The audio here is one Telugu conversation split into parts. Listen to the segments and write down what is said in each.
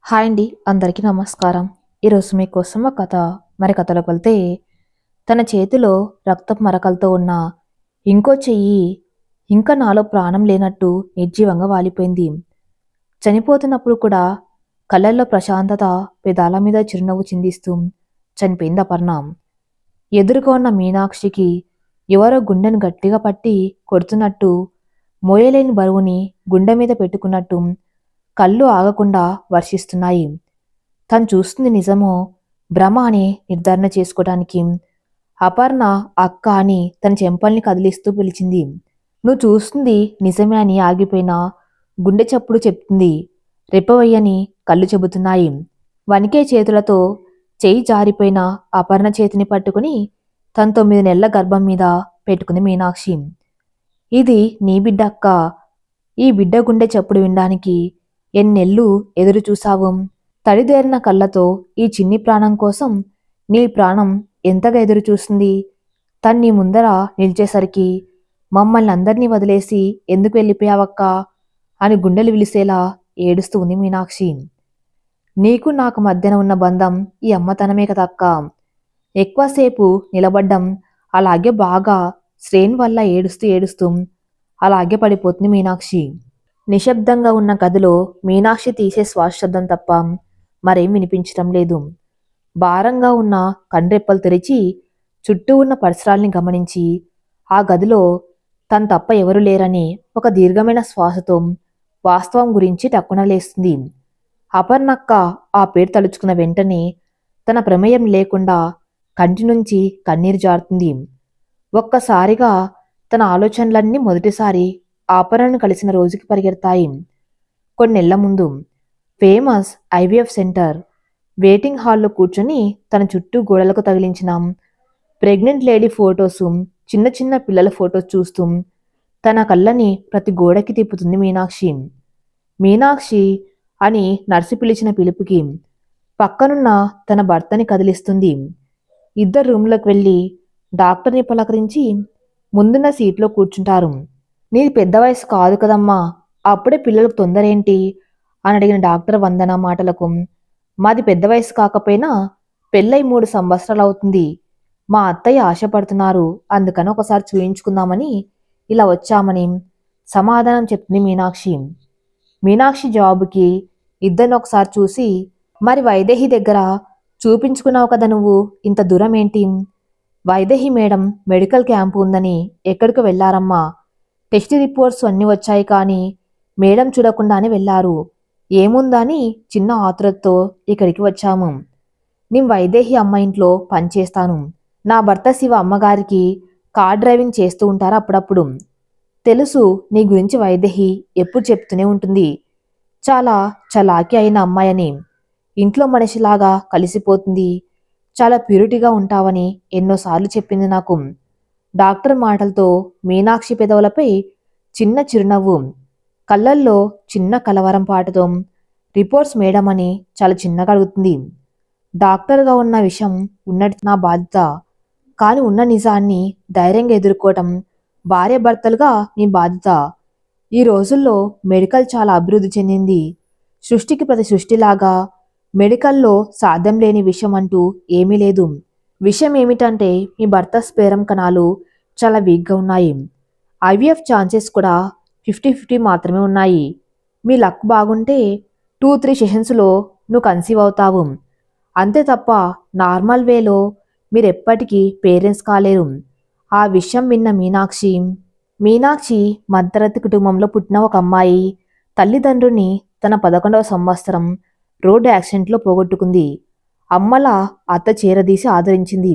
హాయ్ అండి, అందరికీ నమస్కారం. ఈరోజు మీకోసం ఒక కథ. కథలోకి వెళ్తే, తన చేతిలో రక్తపు మరకలతో ఉన్న ఇంకో చెయ్యి ఇంకా నాలో ప్రాణం లేనట్టు నిర్జీవంగా వాలిపోయింది. చనిపోతున్నప్పుడు కూడా కళ్ళల్లో ప్రశాంతత, పెదాల మీద చిరునవ్వు చిందిస్తూ చనిపోయింది అపర్ణ. ఎదురుగా ఉన్న మీనాక్షికి ఎవరో గుండెను గట్టిగా పట్టి కొడుతున్నట్టు, మోయలేని బరువుని గుండె మీద పెట్టుకున్నట్టు కళ్ళు ఆగకుండా వర్షిస్తున్నాయి. తను చూస్తుంది నిజమో భ్రమ అని నిర్ధారణ చేసుకోవడానికి అపర్ణ అక్క అని తన చెంపల్ని కదిలిస్తూ పిలిచింది. నువ్వు చూస్తుంది నిజమే అని ఆగిపోయిన గుండె చప్పుడు చెప్తుంది. రెప్పవయ్యని కళ్ళు చెబుతున్నాయి. వణికే చేతులతో చెయ్యి జారిపోయిన అపర్ణ చేతిని పట్టుకుని తన 9 నెలల గర్భం మీద పెట్టుకుంది మీనాక్షి. ఇది నీ బిడ్డ అక్క. ఈ బిడ్డ గుండె చప్పుడు వినడానికి ఎన్నెళ్ళు ఎదురు చూసావు. తడిదేరిన కళ్ళతో ఈ చిన్ని ప్రాణం కోసం నీ ప్రాణం ఎంతగా ఎదురు చూస్తుంది. తన్ని ముందర నిలిచేసరికి మమ్మల్ని అందరినీ వదిలేసి ఎందుకు వెళ్ళిపోయావక్కా అని గుండెలు విలిసేలా ఏడుస్తూ ఉంది మీనాక్షి. నీకు నాకు మధ్యన ఉన్న బంధం ఈ అమ్మతనమే కదక్క. ఎక్కువసేపు నిలబడ్డం, అలాగే బాగా స్ట్రెయిన్ వల్ల ఏడుస్తూ ఏడుస్తూ అలాగే పడిపోతుంది మీనాక్షి. నిశ్శబ్దంగా ఉన్న గదిలో మీనాక్షి తీసే శ్వాస శబ్దం తప్ప మరేం వినిపించటం లేదు. భారంగా ఉన్న కండ్రెప్పలు తెరిచి చుట్టూ ఉన్న పరిసరాల్ని గమనించి ఆ గదిలో తను తప్ప ఎవరు లేరని ఒక దీర్ఘమైన శ్వాసతో వాస్తవం గురించి టక్కున లేస్తుంది. అపర్ణక్క ఆ పేరు తలుచుకున్న వెంటనే తన ప్రమేయం లేకుండా కంటి నుంచి కన్నీరు జారుతుంది. ఒక్కసారిగా తన ఆలోచనలన్నీ మొదటిసారి అపర్ణను కలిసిన రోజుకి పరిగెడతాయి. కొన్నేళ్ల ముందు ఫేమస్ ఐవీఎఫ్ సెంటర్ వెయిటింగ్ హాల్లో కూర్చొని తన చుట్టూ గోడలకు తగిలించిన ప్రెగ్నెంట్ లేడీ ఫోటోసు, చిన్న చిన్న పిల్లల ఫోటోస్ చూస్తూ తన కళ్ళని ప్రతి గోడకి తిప్పుతుంది మీనాక్షి. మీనాక్షి అని నర్సు పిలిచిన పిలుపుకి పక్కనున్న తన భర్తని కదిలిస్తుంది. ఇద్దరు రూమ్లోకి వెళ్ళి డాక్టర్ని పలకరించి ముందున్న సీట్లో కూర్చుంటారు. నీది పెద్ద వయసు కాదు కదమ్మా, అప్పుడే పిల్లలకు తొందరేంటి అని అడిగిన డాక్టర్ వందన మాటలకు, మాది పెద్ద వయసు కాకపోయినా పెళ్ళై 3 సంవత్సరాలు అవుతుంది. మా అత్తయ్య ఆశపడుతున్నారు, అందుకని ఒకసారి చూయించుకుందామని ఇలా వచ్చామని సమాధానం చెప్తుంది మీనాక్షి. మీనాక్షి జవాబుకి ఇద్దరిని ఒకసారి చూసి, మరి వైదేహి దగ్గర చూపించుకున్నావు కదా నువ్వు, ఇంత దూరం ఏంటి? వైదేహి మేడం మెడికల్ క్యాంపు ఉందని ఎక్కడికి వెళ్ళారమ్మా. టెస్ట్ రిపోర్ట్స్ అన్నీ వచ్చాయి కానీ మేడం చూడకుండానే వెళ్ళారు. ఏముందని చిన్న ఆతురతతో ఇక్కడికి వచ్చాము. నేను వైదేహి అమ్మ ఇంట్లో పనిచేస్తాను. నా భర్త శివ అమ్మగారికి కార్ డ్రైవింగ్ చేస్తూ ఉంటారు అప్పుడప్పుడు. తెలుసు నీ గురించి వైదేహి ఎప్పుడు చెప్తూనే ఉంటుంది. చాలా చలాకీ అయిన అమ్మాయని, ఇంట్లో మనిషిలాగా కలిసిపోతుంది, చాలా ప్యూరిటీగా ఉంటావని ఎన్నోసార్లు చెప్పింది నాకు. డాక్టర్ మాటలతో మీనాక్షి పెదవులపై చిన్న చిరునవ్వు, కళ్ళల్లో చిన్న కలవరం పాటుతో రిపోర్ట్స్ మేడం అని చాలా చిన్నగా అడుగుతుంది. డాక్టర్గా ఉన్న విషయం ఉన్నట్టు నా బాధ్యత, కానీ ఉన్న నిజాన్ని ధైర్యంగా ఎదుర్కోవటం భార్యాభర్తలుగా మీ బాధ్యత. ఈ రోజుల్లో మెడికల్ చాలా అభివృద్ధి చెందింది. సృష్టికి ప్రతి సృష్టిలాగా మెడికల్లో సాధ్యం లేని విషయం అంటూ ఏమీ లేదు. విషయం ఏమిటంటే మీ భర్త స్పేరం కణాలు చాలా వీక్గా ఉన్నాయి. ఐవీఎఫ్ ఛాన్సెస్ కూడా 50-50 మాత్రమే ఉన్నాయి. మీ లక్ బాగుంటే 2-3 సెషన్స్లో నువ్వు కన్సీవ్ అవుతావు. అంతే తప్ప నార్మల్ వేలో మీరెప్పటికీ పేరెంట్స్ కాలేరు. ఆ విషయం విన్న మీనాక్షి మధ్యతరగతి కుటుంబంలో పుట్టిన ఒక అమ్మాయి. తల్లిదండ్రుని తన 11వ సంవత్సరం రోడ్డు యాక్సిడెంట్లో పోగొట్టుకుంది. అమ్మల అత్త చేరదీసి ఆదరించింది.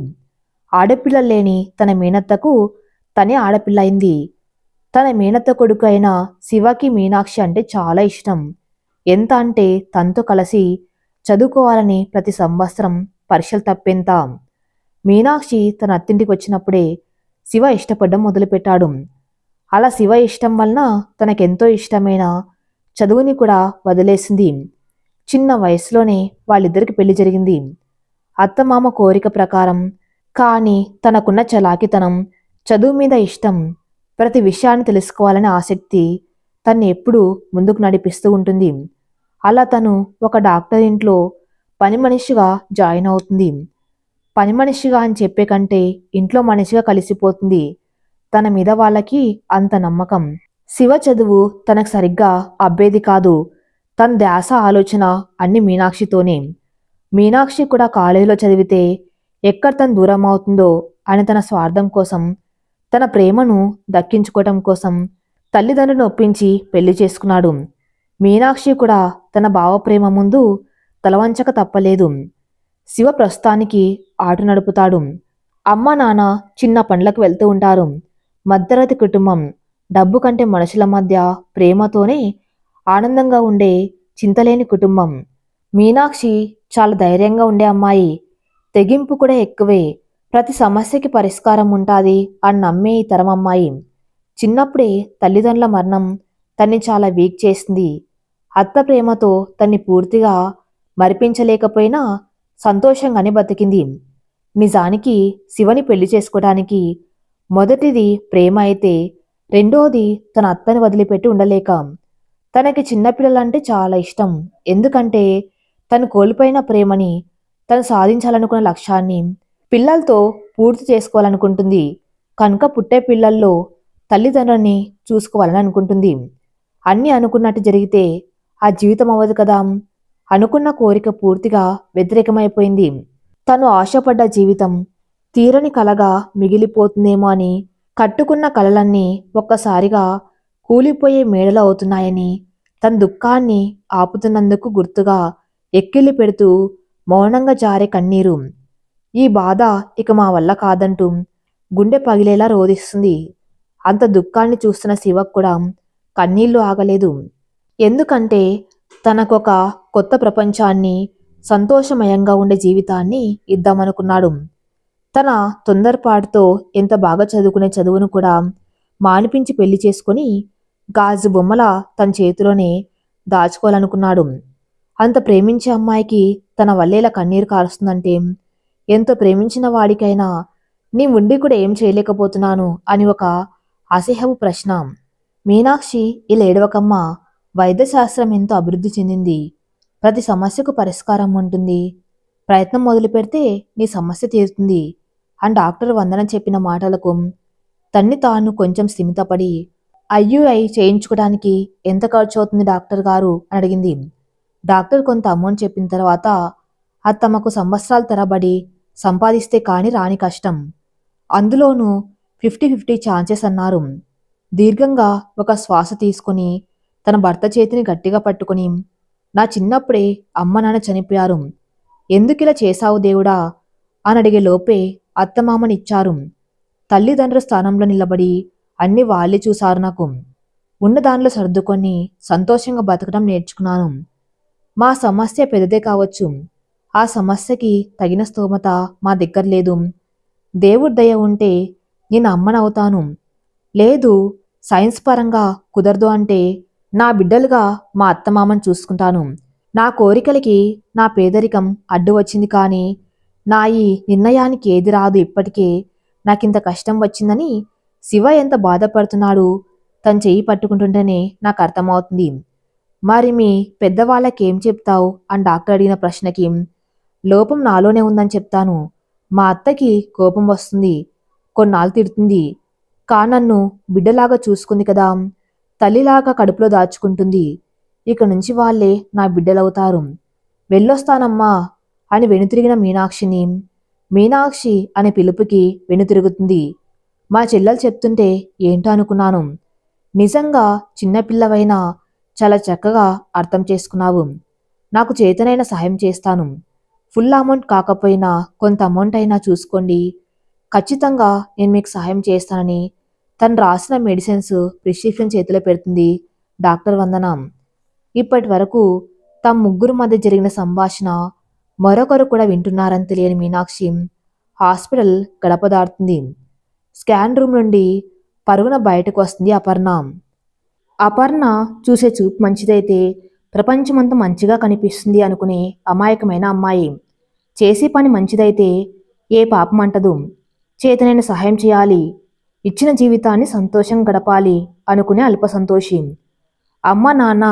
ఆడపిల్ల లేని తన మేనత్తకు తనే ఆడపిల్ల అయింది. తన మేనత్త కొడుకు అయిన శివకి మీనాక్షి అంటే చాలా ఇష్టం. ఎంత అంటే తనతో కలిసి చదువుకోవాలని ప్రతి సంవత్సరం పరీక్షలు తప్పేంత. మీనాక్షి తన అత్తింటికి వచ్చినప్పుడే శివ ఇష్టపడడం మొదలుపెట్టాడు. అలా శివ ఇష్టం వలన తనకెంతో ఇష్టమైన చదువుని కూడా వదిలేసింది. చిన్న వయసులోనే వాళ్ళిద్దరికి పెళ్లి జరిగింది. అత్తమామ కోరిక ప్రకారం. కానీ తనకున్న చలాకితనం, చదువు మీద ఇష్టం, ప్రతి విషయాన్ని తెలుసుకోవాలనే ఆసక్తి తన్ని ఎప్పుడూ ముందుకు నడిపిస్తూ ఉంటుంది. అలా తను ఒక డాక్టర్ ఇంట్లో పని మనిషిగా జాయిన్ అవుతుంది. పని మనిషిగా అని చెప్పే కంటే ఇంట్లో మనిషిగా కలిసిపోతుంది. తన మీద వాళ్ళకి అంత నమ్మకం. శివ చదువు తనకు సరిగ్గా అబ్బేది కాదు. తన ధ్యాస ఆలోచన అన్ని మీనాక్షితోనే. మీనాక్షి కూడా కాలేజీలో చదివితే ఎక్కడ తను దూరం అవుతుందో అని తన స్వార్థం కోసం, తన ప్రేమను దక్కించుకోవటం కోసం తల్లిదండ్రులను ఒప్పించి పెళ్లి చేసుకున్నాడు. మీనాక్షి కూడా తన బావ ప్రేమ ముందు తలవంచక తప్పలేదు. శివ ప్రస్తుతానికి ఆటో నడుపుతాడు. అమ్మ నాన్న చిన్న పనులకు వెళ్తూ ఉంటారు. మధ్యతరగతి కుటుంబం. డబ్బు కంటే మనుషుల మధ్య ప్రేమతోనే ఆనందంగా ఉండే చింతలేని కుటుంబం. మీనాక్షి చాలా ధైర్యంగా ఉండే అమ్మాయి. తెగింపు కూడా ఎక్కువే. ప్రతి సమస్యకి పరిష్కారం ఉంటాది అని నమ్మే ఈ తరం అమ్మాయి. చిన్నప్పుడే తల్లిదండ్రుల మరణం తన్ని చాలా వీక్ చేసింది. అత్త ప్రేమతో తన్ని పూర్తిగా మరిపించలేకపోయినా సంతోషంగానే బతికింది. నిజానికి శివని పెళ్లి చేసుకోవడానికి మొదటిది ప్రేమ అయితే రెండోది తన అత్తని వదిలిపెట్టి ఉండలేక. తనకి చిన్నపిల్లలంటే చాలా ఇష్టం. ఎందుకంటే తను కోల్పోయిన ప్రేమని, తను సాధించాలనుకున్న లక్ష్యాన్ని పిల్లలతో పూర్తి చేసుకోవాలనుకుంటుంది. కనుక పుట్టే పిల్లల్లో తల్లిదండ్రులని చూసుకోవాలని అనుకుంటుంది. అన్నీ అనుకున్నట్టు జరిగితే ఆ జీవితం అవ్వదు కదా. అనుకున్న కోరిక పూర్తిగా వ్యతిరేకమైపోయింది. తను ఆశపడ్డ జీవితం తీరని కలగా మిగిలిపోతుందేమో అని, కట్టుకున్న కలలన్నీ ఒక్కసారిగా కూలిపోయే మేడలు అవుతున్నాయని, తన దుఃఖాన్ని ఆపుతున్నందుకు గుర్తుగా ఎక్కిళ్ళు పెడుతూ మౌనంగా జారే కన్నీరు. ఈ బాధ ఇక మా వల్ల కాదంటూ గుండె పగిలేలా రోదిస్తుంది. అంత దుఃఖాన్ని చూస్తున్న శివకు కూడా కన్నీళ్లు ఆగలేదు. ఎందుకంటే తనకొక కొత్త ప్రపంచాన్ని, సంతోషమయంగా ఉండే జీవితాన్ని ఇద్దామనుకున్నాడు. తన తొందరపాటుతో ఎంత బాగా చదువుకునే చదువును కూడా మానిపించి పెళ్లి చేసుకుని గాజు బొమ్మల తన చేతిలోనే దాచుకోవాలనుకున్నాడు. అంత ప్రేమించే అమ్మాయికి తన వల్లేలా కన్నీరు కారుస్తుందంటే ఎంతో ప్రేమించిన వాడికైనా నీ ఉండి కూడా ఏం చేయలేకపోతున్నాను అని ఒక అసహ్యపు ప్రశ్న. మీనాక్షి ఇలా ఏడవకమ్మా. వైద్యశాస్త్రం ఎంతో అభివృద్ధి చెందింది. ప్రతి సమస్యకు పరిష్కారం ఉంటుంది. ప్రయత్నం మొదలు పెడితే నీ సమస్య తీరుతుంది అని డాక్టర్ వందన చెప్పిన మాటలకు తన్ని తాను కొంచెం స్థిమితపడి ఐయుఐ చేయించుకోవడానికి ఎంత ఖర్చు అవుతుంది డాక్టర్ గారు అని అడిగింది. డాక్టర్ కొంత అమౌంట్ చెప్పిన తర్వాత అది తమకు సంవత్సరాల తరబడి సంపాదిస్తే కానీ రాని కష్టం. అందులోనూ 50-50 ఛాన్సెస్ అన్నారు. దీర్ఘంగా ఒక శ్వాస తీసుకుని తన భర్త చేతిని గట్టిగా పట్టుకుని, నా చిన్నప్పుడే అమ్మ నాన్న చనిపోయారు. ఎందుకిలా చేశావు దేవుడా అని అడిగే లోపే అత్తమామనిచ్చారు. తల్లిదండ్రుల స్థానంలో నిలబడి అన్ని వాళ్ళే చూశారు. నాకు ఉన్న దానిలో సర్దుకొని సంతోషంగా బతకడం నేర్చుకున్నాను. మా సమస్య పెద్దదే కావచ్చు. ఆ సమస్యకి తగిన స్తోమత మా దగ్గర లేదు. దేవుడి దయ ఉంటే నేను అమ్మనవుతాను. లేదు సైన్స్ పరంగా కుదరదు అంటే నా బిడ్డలుగా మా అత్తమామని చూసుకుంటాను. నా కోరికలకి నా పేదరికం అడ్డు వచ్చింది కానీ నా ఈ నిర్ణయానికి ఏది రాదు. ఇప్పటికే నాకింత కష్టం వచ్చిందని శివ ఎంత బాధపడుతున్నాడు తను చెయ్యి పట్టుకుంటుంటేనే నాకు అర్థమవుతుంది. మరి మీ పెద్దవాళ్ళకేం చెప్తావు అని డాక్టర్ అడిగిన ప్రశ్నకి లోపం నాలోనే ఉందని చెప్తాను. మా అత్తకి కోపం వస్తుంది, కొన్నాళ్ళు తిడుతుంది. నన్ను బిడ్డలాగా చూసుకుంది కదా, తల్లిలాగా కడుపులో దాచుకుంటుంది. ఇక నుంచి వాళ్ళే నా బిడ్డలవుతారు. వెళ్ళొస్తానమ్మా అని వెనుతిరిగిన మీనాక్షిని మీనాక్షి అనే పిలుపుకి వెనుతిరుగుతుంది. మా చెల్లెలు చెప్తుంటే ఏంటో అనుకున్నాను. నిజంగా చిన్నపిల్లవైనా చాలా చక్కగా అర్థం చేసుకున్నావు. నాకు చేతనైన సహాయం చేస్తాను. ఫుల్ అమౌంట్ కాకపోయినా కొంత అమౌంట్ అయినా చూసుకోండి. ఖచ్చితంగా నేను మీకు సహాయం చేస్తానని తను రాసిన మెడిసిన్స్ ప్రిస్క్రిప్షన్ చేతిలో పెడుతుంది డాక్టర్ వందన. ఇప్పటి వరకు తమ ముగ్గురు మధ్య జరిగిన సంభాషణ మరొకరు కూడా వింటున్నారని తెలియని మీనాక్షి హాస్పిటల్ గడప దాటుతుంది. స్కాన్ రూమ్ నుండి పరుగున బయటకు వస్తుంది అపర్ణ. అపర్ణ చూసే చూపు మంచిదైతే ప్రపంచమంతా మంచిగా కనిపిస్తుంది అనుకునే అమాయకమైన అమ్మాయి. చేసే పని మంచిదైతే ఏ పాపం అంటదు. చేతనైన సహాయం చేయాలి, ఇచ్చిన జీవితాన్ని సంతోషం గడపాలి అనుకునే అల్ప సంతోషి. అమ్మ నాన్న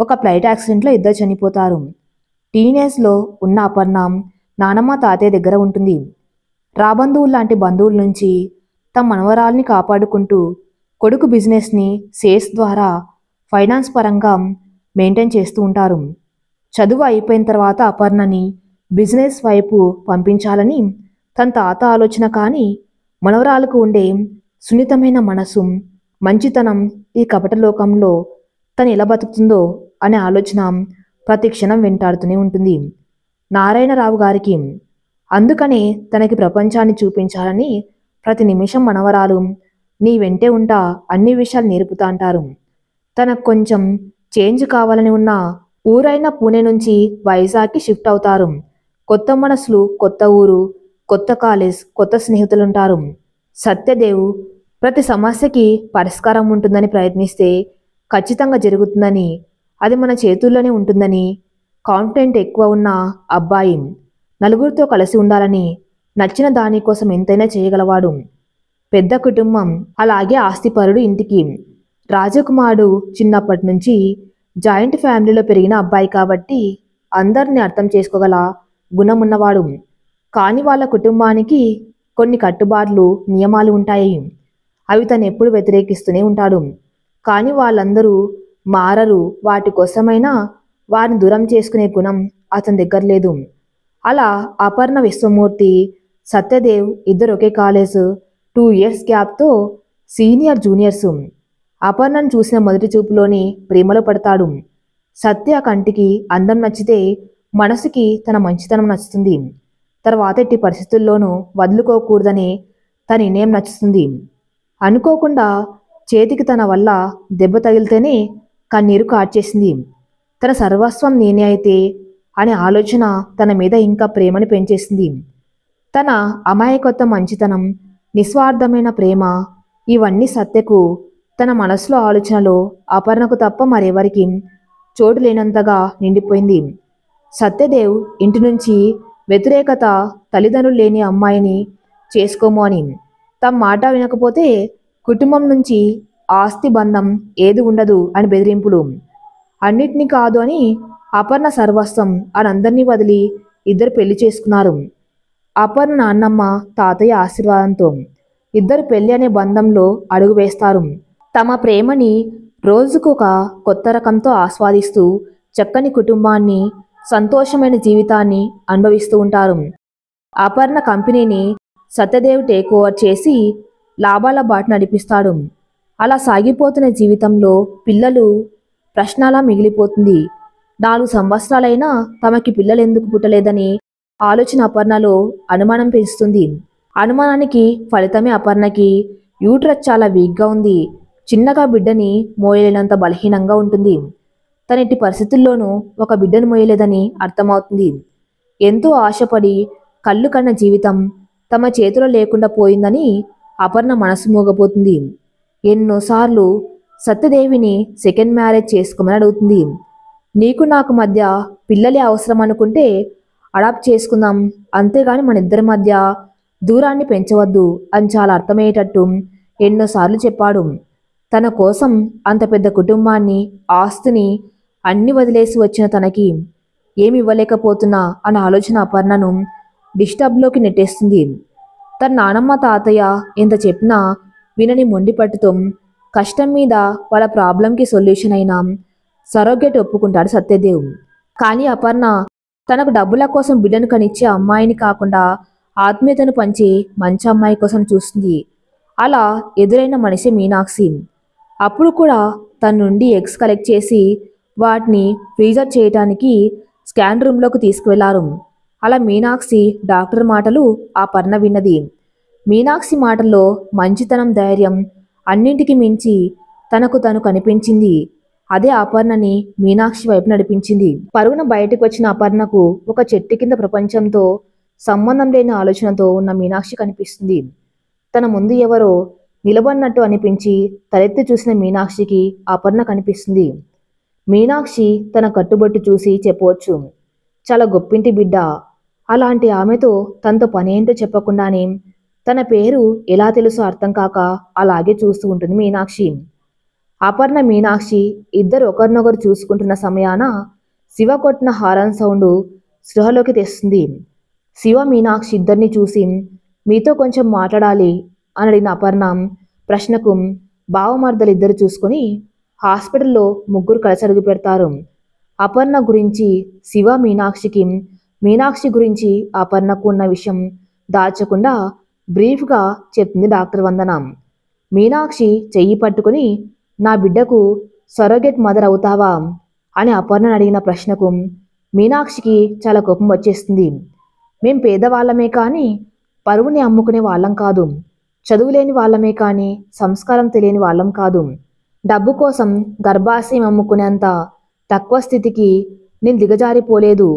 ఒక ఫ్లైట్ యాక్సిడెంట్లో ఇద్దరు చనిపోతారు. టీనేజ్లో ఉన్న అపర్ణ నానమ్మ తాతయ్య దగ్గర ఉంటుంది. రాబంధువులు లాంటి బంధువుల నుంచి తమ మనవరాల్ని కాపాడుకుంటూ కొడుకు బిజినెస్ని సేల్స్ ద్వారా ఫైనాన్స్ పరంగా మెయింటైన్ చేస్తూ ఉంటారు. చదువు అయిపోయిన తర్వాత అపర్ణని బిజినెస్ వైపు పంపించాలని తన తాత ఆలోచన. కానీ మనవరాలకు ఉండే సున్నితమైన మనసు, మంచితనం ఈ కపట లోకంలో తను ఎలా బతుకుతుందో అనే ఆలోచన ప్రతి క్షణం వెంటాడుతూనే ఉంటుంది నారాయణరావు గారికి. అందుకనే తనకి ప్రపంచాన్ని చూపించాలని ప్రతి నిమిషం మనవరాలు నీ వెంటే ఉంటా, అన్ని విషయాలు నేర్పుతా అంటారు. తనకు కొంచెం చేంజ్ కావాలని ఉన్న ఊరైన పూణే నుంచి వైజాగ్కి షిఫ్ట్ అవుతారు. కొత్త మనసులు, కొత్త ఊరు, కొత్త కాలేజ్, కొత్త స్నేహితులుంటారు. సత్యదేవ్ ప్రతి సమస్యకి పరిష్కారం ఉంటుందని ప్రయత్నిస్తే ఖచ్చితంగా జరుగుతుందని, అది మన చేతుల్లోనే ఉంటుందని కాన్ఫిడెంట్ ఎక్కువ ఉన్న అబ్బాయి. నలుగురితో కలిసి ఉండాలని, నచ్చిన దానికోసం ఎంతైనా చేయగలవాడు. పెద్ద కుటుంబం, అలాగే ఆస్తిపరుడు ఇంటికి. రాజకుమారుడు చిన్నప్పటి నుంచి జాయింట్ ఫ్యామిలీలో పెరిగిన అబ్బాయి కాబట్టి అందరిని అర్థం చేసుకోగల గుణం ఉన్నవాడు. కానీ వాళ్ళ కుటుంబానికి కొన్ని కట్టుబాట్లు, నియమాలు ఉంటాయి. అవి తను ఎప్పుడు వ్యతిరేకిస్తూనే ఉంటాడు. కానీ వాళ్ళందరూ మారరు. వాటి కోసమైనా వారిని దూరం చేసుకునే గుణం అతని దగ్గర లేదు. అలా అపర్ణ, విశ్వమూర్తి, సత్యదేవ్ ఇద్దరు ఒకే కాలేజ్, 2 years గ్యాప్తో సీనియర్ జూనియర్స్. అపర్ణను చూసిన మొదటి చూపులోనే ప్రేమలో పడతాడు. సత్య కంటికి అందం నచ్చితే మనసుకి తన మంచితనం నచ్చుతుంది. తర్వాత ఎట్టి పరిస్థితుల్లోనూ వదులుకోకూడదనే తన నిర్ణయం నచ్చుతుంది. అనుకోకుండా చేతికి తన వల్ల దెబ్బ తగిలితేనే కన్నీరు కార్చేసింది. తన సర్వస్వం నేనే అయితే అనే ఆలోచన తన మీద ఇంకా ప్రేమని పెంచేసింది. తన అమాయకత్వ, మంచితనం, నిస్వార్థమైన ప్రేమ, ఇవన్నీ సత్యకు తన మనసులో, ఆలోచనలో అపర్ణకు తప్ప మరెవరికి చోటు లేనంతగా నిండిపోయింది. సత్యదేవ్ ఇంటి నుంచి వ్యతిరేకత, తల్లిదండ్రులు లేని అమ్మాయిని చేసుకోము అని, తమ మాట వినకపోతే కుటుంబం నుంచి ఆస్తి, బంధం ఏది ఉండదు అని బెదిరింపులు. అన్నిటినీ కాదు అని అపర్ణ సర్వస్వం అని అందరినీ వదిలి ఇద్దరు పెళ్లి చేసుకున్నారు. అపర్ణ నాన్నమ్మ, తాతయ్య ఆశీర్వాదంతో ఇద్దరు పెళ్లి అనే బంధంలో అడుగు వేస్తారు. తమ ప్రేమని రోజుకొక కొత్త రకంతో ఆస్వాదిస్తూ చక్కని కుటుంబాన్ని, సంతోషమైన జీవితాన్ని అనుభవిస్తూ ఉంటారు. అపర్ణ కంపెనీని సత్యదేవ్ టేక్ ఓవర్ చేసి లాభాల బాట నడిపిస్తాడు. అలా సాగిపోతున్న జీవితంలో పిల్లలు ప్రశ్నలా మిగిలిపోతుంది. 4 సంవత్సరాలైనా తమకి పిల్లలు ఎందుకు పుట్టలేదని ఆలోచన అపర్ణలో అనుమానం పెంచుతుంది. అనుమానానికి ఫలితమే అపర్ణకి యూట్రస్ చాలా వీక్గా ఉంది. చిన్నగా బిడ్డని మోయలేనంత బలహీనంగా ఉంటుంది. తనెట్టి పరిస్థితుల్లోనూ ఒక బిడ్డను మోయలేదని అర్థమవుతుంది. ఎంతో ఆశపడి కళ్ళు కన్న జీవితం తమ చేతిలో లేకుండా పోయిందని అపర్ణ మనసు మూగపోతుంది. ఎన్నోసార్లు సత్యదేవిని సెకండ్ మ్యారేజ్ చేసుకోమని అడుగుతుంది. నీకు నాకు మధ్య పిల్లలే అవసరం అనుకుంటే అడాప్ట్ చేసుకుందాం, అంతేగాని మన ఇద్దరి మధ్య దూరాన్ని పెంచవద్దు అని చాలా అర్థమయ్యేటట్టు ఎన్నోసార్లు చెప్పాడు. తన కోసం అంత పెద్ద కుటుంబాన్ని, ఆస్తిని అన్ని వదిలేసి వచ్చిన తనకి ఏమి ఇవ్వలేకపోతున్నా అన్న ఆలోచన అపర్ణను డిస్టర్బ్లోకి నెట్టేస్తుంది. తన నానమ్మ, తాతయ్య ఎంత చెప్పినా వినని మొండి పట్టుతో కష్టం మీద వాళ్ళ ప్రాబ్లంకి సొల్యూషన్ అయినా సరోగేట్ ఒప్పుకుంటాడు సత్యదేవ్. కానీ అపర్ణ తనకు డబ్బుల కోసం బిడ్డను కనిచ్చే అమ్మాయిని కాకుండా ఆత్మీయతను పంచే మంచి అమ్మాయి కోసం చూస్తుంది. అలా ఎదురైన మనిషి మీనాక్షి. అప్పుడు కూడా తన నుండి ఎగ్స్ కలెక్ట్ చేసి వాటిని ఫ్రీజర్ చేయడానికి స్కాన్ రూమ్లోకి తీసుకువెళ్లారు. అలా మీనాక్షి డాక్టర్ మాటలు అపర్ణ విన్నది. మీనాక్షి మాటల్లో మంచితనం, ధైర్యం అన్నింటికి మించి తనకు తను కనిపించింది. అదే అపర్ణని మీనాక్షి వైపు నడిపించింది. పరుగున బయటకు వచ్చిన అపర్ణకు ఒక చెట్టు కింద ప్రపంచంతో సంబంధం లేని ఆలోచనతో ఉన్న మీనాక్షి కనిపిస్తుంది. తన ముందు ఎవరో నిలబడినట్టు అనిపించి తలెత్తి చూసిన మీనాక్షికి అపర్ణ కనిపిస్తుంది. మీనాక్షి తన కట్టుబొట్టు చూసి చెప్పవచ్చు, చాలా గొప్పింటి బిడ్డ. అలాంటి ఆమెతో తనతో పనేంటో చెప్పకుండానే తన పేరు ఎలా తెలుసో అర్థం కాక అలాగే చూస్తూ ఉంటుంది మీనాక్షి. అపర్ణ మీనాక్షి ఇద్దరు ఒకరినొకరు చూసుకుంటున్న సమయాన శివ కొట్టిన హారన్ సౌండ్ స్పృహలోకి తెస్తుంది. శివ మీనాక్షి ఇద్దరిని చూసి మీతో కొంచెం మాట్లాడాలి అని అడిగిన అపర్ణ ప్రశ్నకు బావమర్దలిద్దరు చూసుకొని హాస్పిటల్లో ముగ్గురు కలిసి అడుగు పెడతారు. అపర్ణ గురించి శివ మీనాక్షికి, మీనాక్షి గురించి అపర్ణకు ఉన్న విషయం దాచకుండా బ్రీఫ్గా చెప్తుంది డాక్టర్ వందన. మీనాక్షి చెయ్యి పట్టుకుని నా బిడ్డకు సరోగేట్ మదర్ అవుతావా అని అపర్ణను అడిగిన ప్రశ్నకు మీనాక్షికి చాలా కోపం వచ్చేస్తుంది. మేం పేదవాళ్ళమే కానీ పరువుని అమ్ముకునే వాళ్ళం కాదు, చదువులేని వాళ్ళమే కానీ సంస్కారం తెలియని వాళ్ళం కాదు, డబ్బు కోసం గర్భాశయం అమ్ముకునేంత తక్కువ స్థితికి నేను దిగజారిపోలేదు.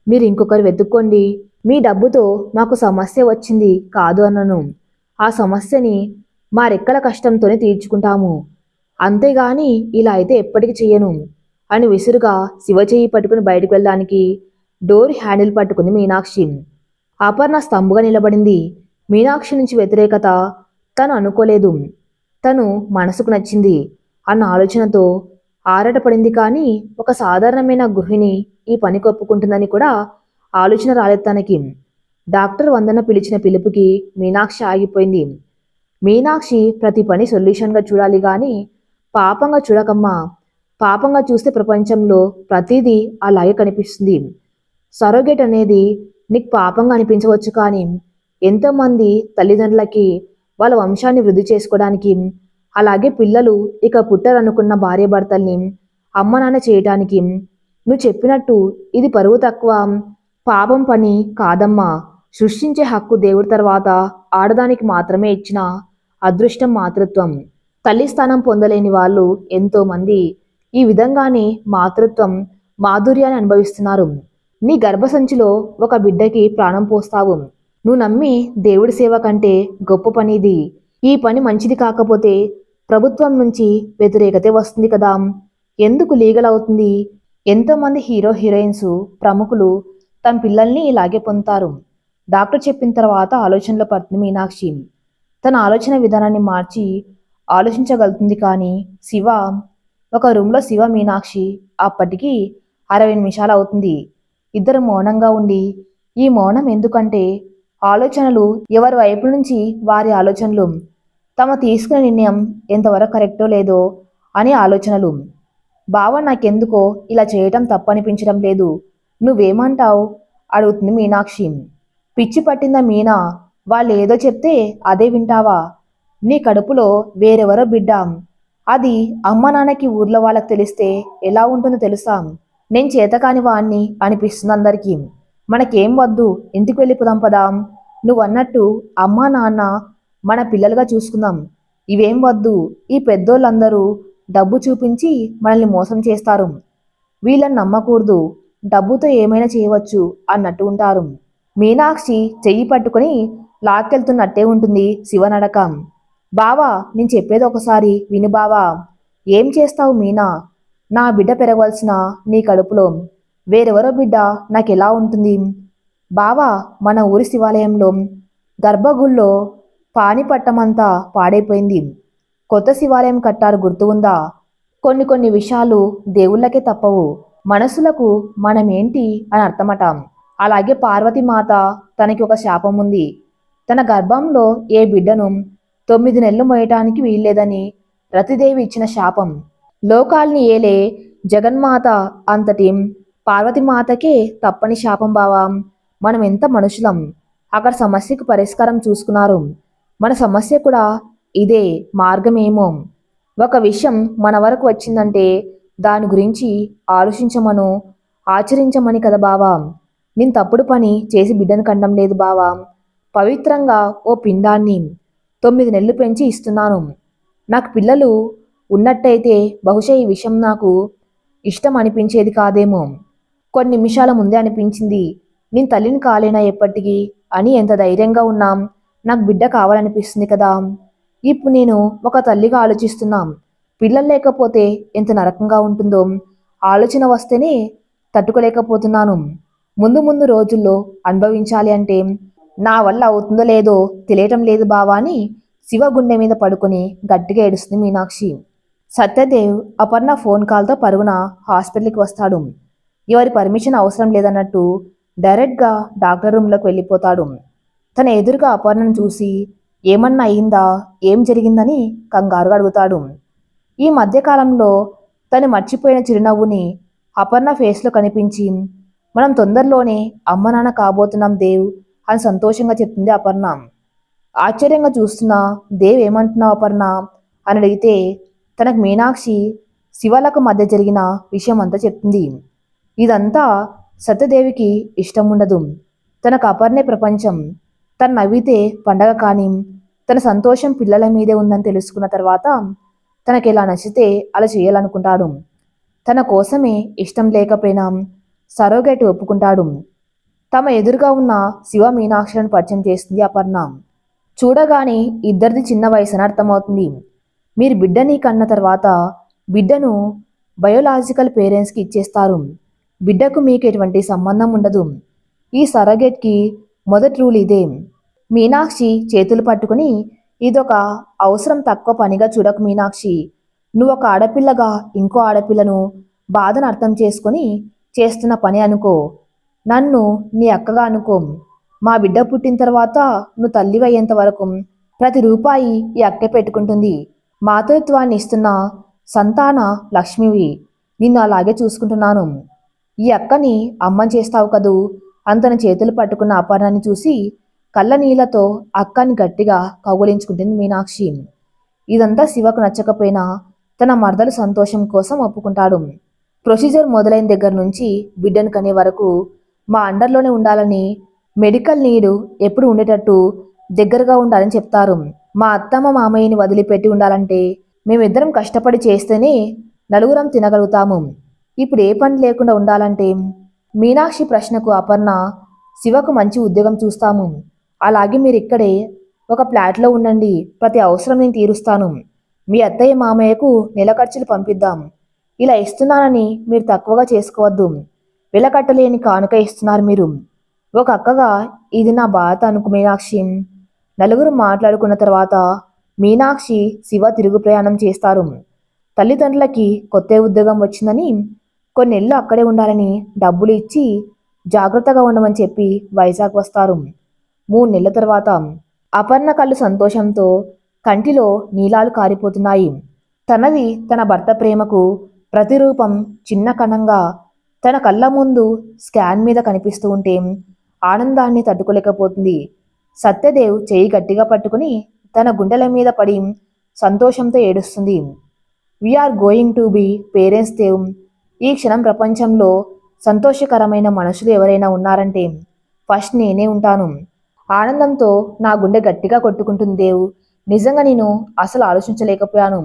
మీరు ఇంకొకరు వెతుక్కోండి, మీ డబ్బుతో మాకు సమస్య వచ్చింది కాదు అన్నను. ఆ సమస్యని మా రెక్కల కష్టంతోనే తీర్చుకుంటాము, అంతేగాని ఇలా అయితే ఎప్పటికీ చెయ్యను అని విసురుగా శివ చెయ్యి పట్టుకుని బయటకు వెళ్ళడానికి డోర్ హ్యాండిల్ పట్టుకుంది మీనాక్షి. అపర్ణ స్తంభుగా నిలబడింది. మీనాక్షి నుంచి వ్యతిరేకత తను అనుకోలేదు, తను మనసుకు నచ్చింది అన్న ఆలోచనతో ఆరాటపడింది. కానీ ఒక సాధారణమైన గృహిణి ఈ పని ఒప్పుకుంటుందని కూడా ఆలోచన రాలేదు తనకి. డాక్టర్ వందన పిలిచిన పిలుపుకి మీనాక్షి ఆగిపోయింది. మీనాక్షి ప్రతి పని సొల్యూషన్గా చూడాలి కానీ పాపంగా చూడకమ్మా, పాపంగా చూస్తే ప్రపంచంలో ప్రతిదీ అలాగే కనిపిస్తుంది. సరోగేట్ అనేది నీకు పాపంగా అనిపించవచ్చు కానీ ఎంతోమంది తల్లిదండ్రులకి వాళ్ళ వంశాన్ని వృద్ధి చేసుకోవడానికి, అలాగే పిల్లలు ఇక పుట్టరనుకున్న భార్యాభర్తల్ని అమ్మ నాన్న చేయటానికి నువ్వు చెప్పినట్టు ఇది పరువు తక్కువ పాపం పని కాదమ్మా. సృష్టించే హక్కు దేవుడి తర్వాత ఆడదానికి మాత్రమే ఇచ్చిన అదృష్టం మాతృత్వం. తల్లి స్థానం పొందలేని వాళ్ళు ఎంతోమంది ఈ విధంగానే మాతృత్వం మాధుర్యాన్ని అనుభవిస్తున్నారు. నీ గర్భసంచిలో ఒక బిడ్డకి ప్రాణం పోస్తావు. నువ్వు నమ్మి దేవుడి సేవ కంటే గొప్ప పనిది. ఈ పని మంచిది కాకపోతే ప్రభుత్వం నుంచి వ్యతిరేకతే వస్తుంది కదా, ఎందుకు లీగల్ అవుతుంది? ఎంతోమంది హీరో హీరోయిన్స్ ప్రముఖులు తమ పిల్లల్ని ఇలాగే పొందుతారు. డాక్టర్ చెప్పిన తర్వాత ఆలోచనలో పడుతుంది మీనాక్షి. తన ఆలోచన విధానాన్ని మార్చి ఆలోచించగలుగుతుంది. కానీ శివ ఒక రూమ్లో శివ మీనాక్షి అప్పటికి 60 నిమిషాలు అవుతుంది. ఇద్దరు మౌనంగా ఉండి, ఈ మౌనం ఎందుకంటే ఆలోచనలు ఎవరి వైపు నుంచి వారి ఆలోచనలు, తమ తీసుకునే నిర్ణయం ఎంతవరకు కరెక్టో లేదో అని ఆలోచనలు. బావ నాకెందుకో ఇలా చేయటం తప్పనిపించడం లేదు, నువ్వేమంటావు అడుగుతుంది మీనాక్షి. పిచ్చి పట్టిందా మీనా? వాళ్ళు ఏదో చెప్తే అదే వింటావా? నీ కడుపులో వేరెవరో బిడ్డ, అది అమ్మ నాన్నకి ఊర్లో వాళ్ళకి తెలిస్తే ఎలా ఉంటుందో తెలుసా? నేను చేతకాని వాణ్ణి అనిపిస్తుంది అందరికీ. మనకేం వద్దు, ఇంటికి వెళ్ళిపోదాం పదాం. నువ్వన్నట్టు అమ్మా నాన్న మన పిల్లలుగా చూసుకుందాం. ఇవేం వద్దు, ఈ పెద్దోళ్ళందరూ డబ్బు చూపించి మనల్ని మోసం చేస్తారు, వీళ్ళని నమ్మకూడదు, డబ్బుతో ఏమైనా చేయవచ్చు అన్నట్టు ఉంటారు. మీనాక్షి చెయ్యి పట్టుకుని లాక్కెళ్తున్నట్టే ఉంటుంది శివనడక. బావా నేను చెప్పేది ఒకసారి విను బావా. ఏం చేస్తావు మీనా? నా బిడ్డ పెరగవలసిన నీ కడుపులో వేరెవరో బిడ్డ నాకెలా ఉంటుంది? బావా మన ఊరి శివాలయంలో గర్భగుళ్ళో పానిపట్టమంతా పాడైపోయింది, కొత్త శివాలయం కట్టారు గుర్తు ఉందా? కొన్ని విషయాలు దేవుళ్ళకే తప్పవు, మనసులకు మనమేంటి అని అర్థమట. అలాగే పార్వతీమాత తనకి ఒక శాపం ఉంది. తన గర్భంలో ఏ బిడ్డను 9 నెలలు మోయటానికి వీల్లేదని రతిదేవి ఇచ్చిన శాపం. లోకాల్ని ఏలే జగన్మాత అంతటి పార్వతీమాతకే తప్పని శాపం బావా. మనం ఎంత మనుషులం, అక్కడ సమస్యకు పరిష్కారం చూసుకున్నారు, మన సమస్య కూడా ఇదే మార్గమేమో. ఒక విషయం మన వరకు వచ్చిందంటే దాని గురించి ఆలోచించమను, ఆచరించమని కదా బావా. నేను తప్పుడు పని చేసి బిడ్డను కండం లేదు బావా. పవిత్రంగా ఓ పిండాన్ని 9 నెలలు పెంచి ఇస్తున్నాను. నాకు పిల్లలు ఉన్నట్టయితే బహుశా ఈ విషయం నాకు ఇష్టం అనిపించేది కాదేమో. కొన్ని నిమిషాల ముందే అనిపించింది నేను తల్లిని కాలేనా ఎప్పటికీ అని. ఎంత ధైర్యంగా ఉన్నాం, నాకు బిడ్డ కావాలనిపిస్తుంది కదా. ఇప్పుడు నేను ఒక తల్లిగా ఆలోచిస్తున్నాం, పిల్లలు లేకపోతే ఎంత నరకంగా ఉంటుందో ఆలోచన వస్తేనే తట్టుకోలేకపోతున్నాను. ముందు రోజుల్లో అనుభవించాలి అంటే నా వల్ల అవుతుందో లేదో తెలియటం లేదు బావా అని శివ గుండె మీద పడుకొని గట్టిగా ఏడుస్తుంది మీనాక్షి. సత్యదేవ్ అపర్ణ ఫోన్ కాల్తో పరుగున హాస్పిటల్కి వస్తాడు. ఎవరి పర్మిషన్ అవసరం లేదన్నట్టు డైరెక్ట్గా డాక్టర్ రూమ్లోకి వెళ్ళిపోతాడు. తన ఎదురుగా అపర్ణను చూసి ఏమన్నా అయిందా, ఏం జరిగిందని కంగారుగా అడుగుతాడు. ఈ మధ్యకాలంలో తను మర్చిపోయిన చిరునవ్వుని అపర్ణ ఫేస్లో కనిపించి, మనం తొందరలోనే అమ్మ నాన్న కాబోతున్నాం దేవ్ అని సంతోషంగా చెప్తుంది అపర్ణ. ఆశ్చర్యంగా చూస్తున్న దేవ్ ఏమంటున్నావు అపర్ణ అని అడిగితే తనకు మీనాక్షి శివలకు మధ్య జరిగిన విషయం అంతా చెప్తుంది. ఇదంతా సత్యదేవికి ఇష్టం ఉండదు. తనకు అపర్ణే ప్రపంచం. తను నవ్వితే పండగ కానీ తన సంతోషం పిల్లల మీదే ఉందని తెలుసుకున్న తర్వాత తనకి ఎలా నచ్చితే అలా చేయాలనుకుంటాడు. తన కోసమే ఇష్టం లేకపోయినా సరోగేట్ ఒప్పుకుంటాడు. తమ ఎదురుగా ఉన్న శివ మీనాక్షులను పరిచయం చేస్తుంది అపర్ణ. చూడగానే ఇద్దరిది చిన్న వయసు అని అర్థమవుతుంది. మీరు బిడ్డని కన్న తర్వాత బిడ్డను బయోలాజికల్ పేరెంట్స్కి ఇచ్చేస్తారు. బిడ్డకు మీకు ఎటువంటి సంబంధం ఉండదు. ఈ సరగేట్కి మొదటి రూల్ ఇదే. మీనాక్షి చేతులు పట్టుకుని, ఇదొక అవసరం తక్కువ పనిగా చూడకు మీనాక్షి. నువ్వు ఒక ఆడపిల్లగా ఇంకో ఆడపిల్లను బాధను అర్థం చేసుకొని చేస్తున్న పని అనుకో. నన్ను నీ అక్కగా అనుకో. మా బిడ్డ పుట్టిన తర్వాత నువ్వు తల్లివయ్యేంత వరకు ప్రతి రూపాయి ఈ అక్కే పెట్టుకుంటుంది. మాతృత్వాన్ని ఇస్తున్న సంతాన లక్ష్మివి. నిన్ను అలాగే చూసుకుంటున్నాను. ఈ అక్కని అమ్మని చేస్తావు కదూ అని తన చేతులు పట్టుకున్న అపర్ణని చూసి కళ్ళ నీళ్లతో అక్కని గట్టిగా కౌగులించుకుంటుంది మీనాక్షి. ఇదంతా శివకు నచ్చకపోయినా తన మరదలు సంతోషం కోసం ఒప్పుకుంటాడు. ప్రొసీజర్ మొదలైన దగ్గర నుంచి బిడ్డను కనే వరకు మా అండర్లోనే ఉండాలని, మెడికల్ నీడు ఎప్పుడు ఉండేటట్టు దగ్గరగా ఉండాలని చెప్తారు. మా అత్తమ్మ మామయ్యని వదిలిపెట్టి ఉండాలంటే మేమిద్దరం కష్టపడి చేస్తేనే నలుగురం తినగలుగుతాము. ఇప్పుడు ఏ పని లేకుండా ఉండాలంటే? మీనాక్షి ప్రశ్నకు అపర్ణ, శివకు మంచి ఉద్యోగం చూస్తాము. అలాగే మీరు ఇక్కడే ఒక ఫ్లాట్లో ఉండండి. ప్రతి అవసరం నేను తీరుస్తాను. మీ అత్తయ్య మామయ్యకు నెల ఖర్చులు పంపిద్దాం. ఇలా ఇస్తున్నానని మీరు తక్కువగా చేసుకోవద్దు. వెలకట్టలేని కానుక ఇస్తున్నారు మీరు. ఒక అక్కగా ఇది నా బాధ అనుకు మీనాక్షి. నలుగురు మాట్లాడుకున్న తర్వాత మీనాక్షి శివ తిరుగు ప్రయాణం చేస్తారు. తల్లిదండ్రులకి కొత్త ఉద్యోగం వచ్చిందని కొన్నేళ్ళు అక్కడే ఉండాలని డబ్బులు ఇచ్చి జాగ్రత్తగా ఉండమని చెప్పి వైజాగ్ వస్తారు. 3 నెలల తర్వాత అపర్ణ కళ్ళు సంతోషంతో కంటిలో నీలాలు కారిపోతున్నాయి. తనది తన భర్త ప్రేమకు ప్రతిరూపం చిన్న కణంగా తన కళ్ళ ముందు స్కాన్ మీద కనిపిస్తూ ఉంటే ఆనందాన్ని తట్టుకోలేకపోతుంది. సత్యదేవ్ చేయి గట్టిగా పట్టుకుని తన గుండెల మీద పడి సంతోషంతో ఏడుస్తుంది. We are going to be parents Dev. ఈ క్షణం ప్రపంచంలో సంతోషకరమైన మనుషులు ఎవరైనా ఉన్నారంటే ఫస్ట్ నేనే ఉంటాను. ఆనందంతో నా గుండె గట్టిగా కొట్టుకుంటుంది దేవ్. నిజంగా నేను అసలు ఆలోచించలేకపోయాను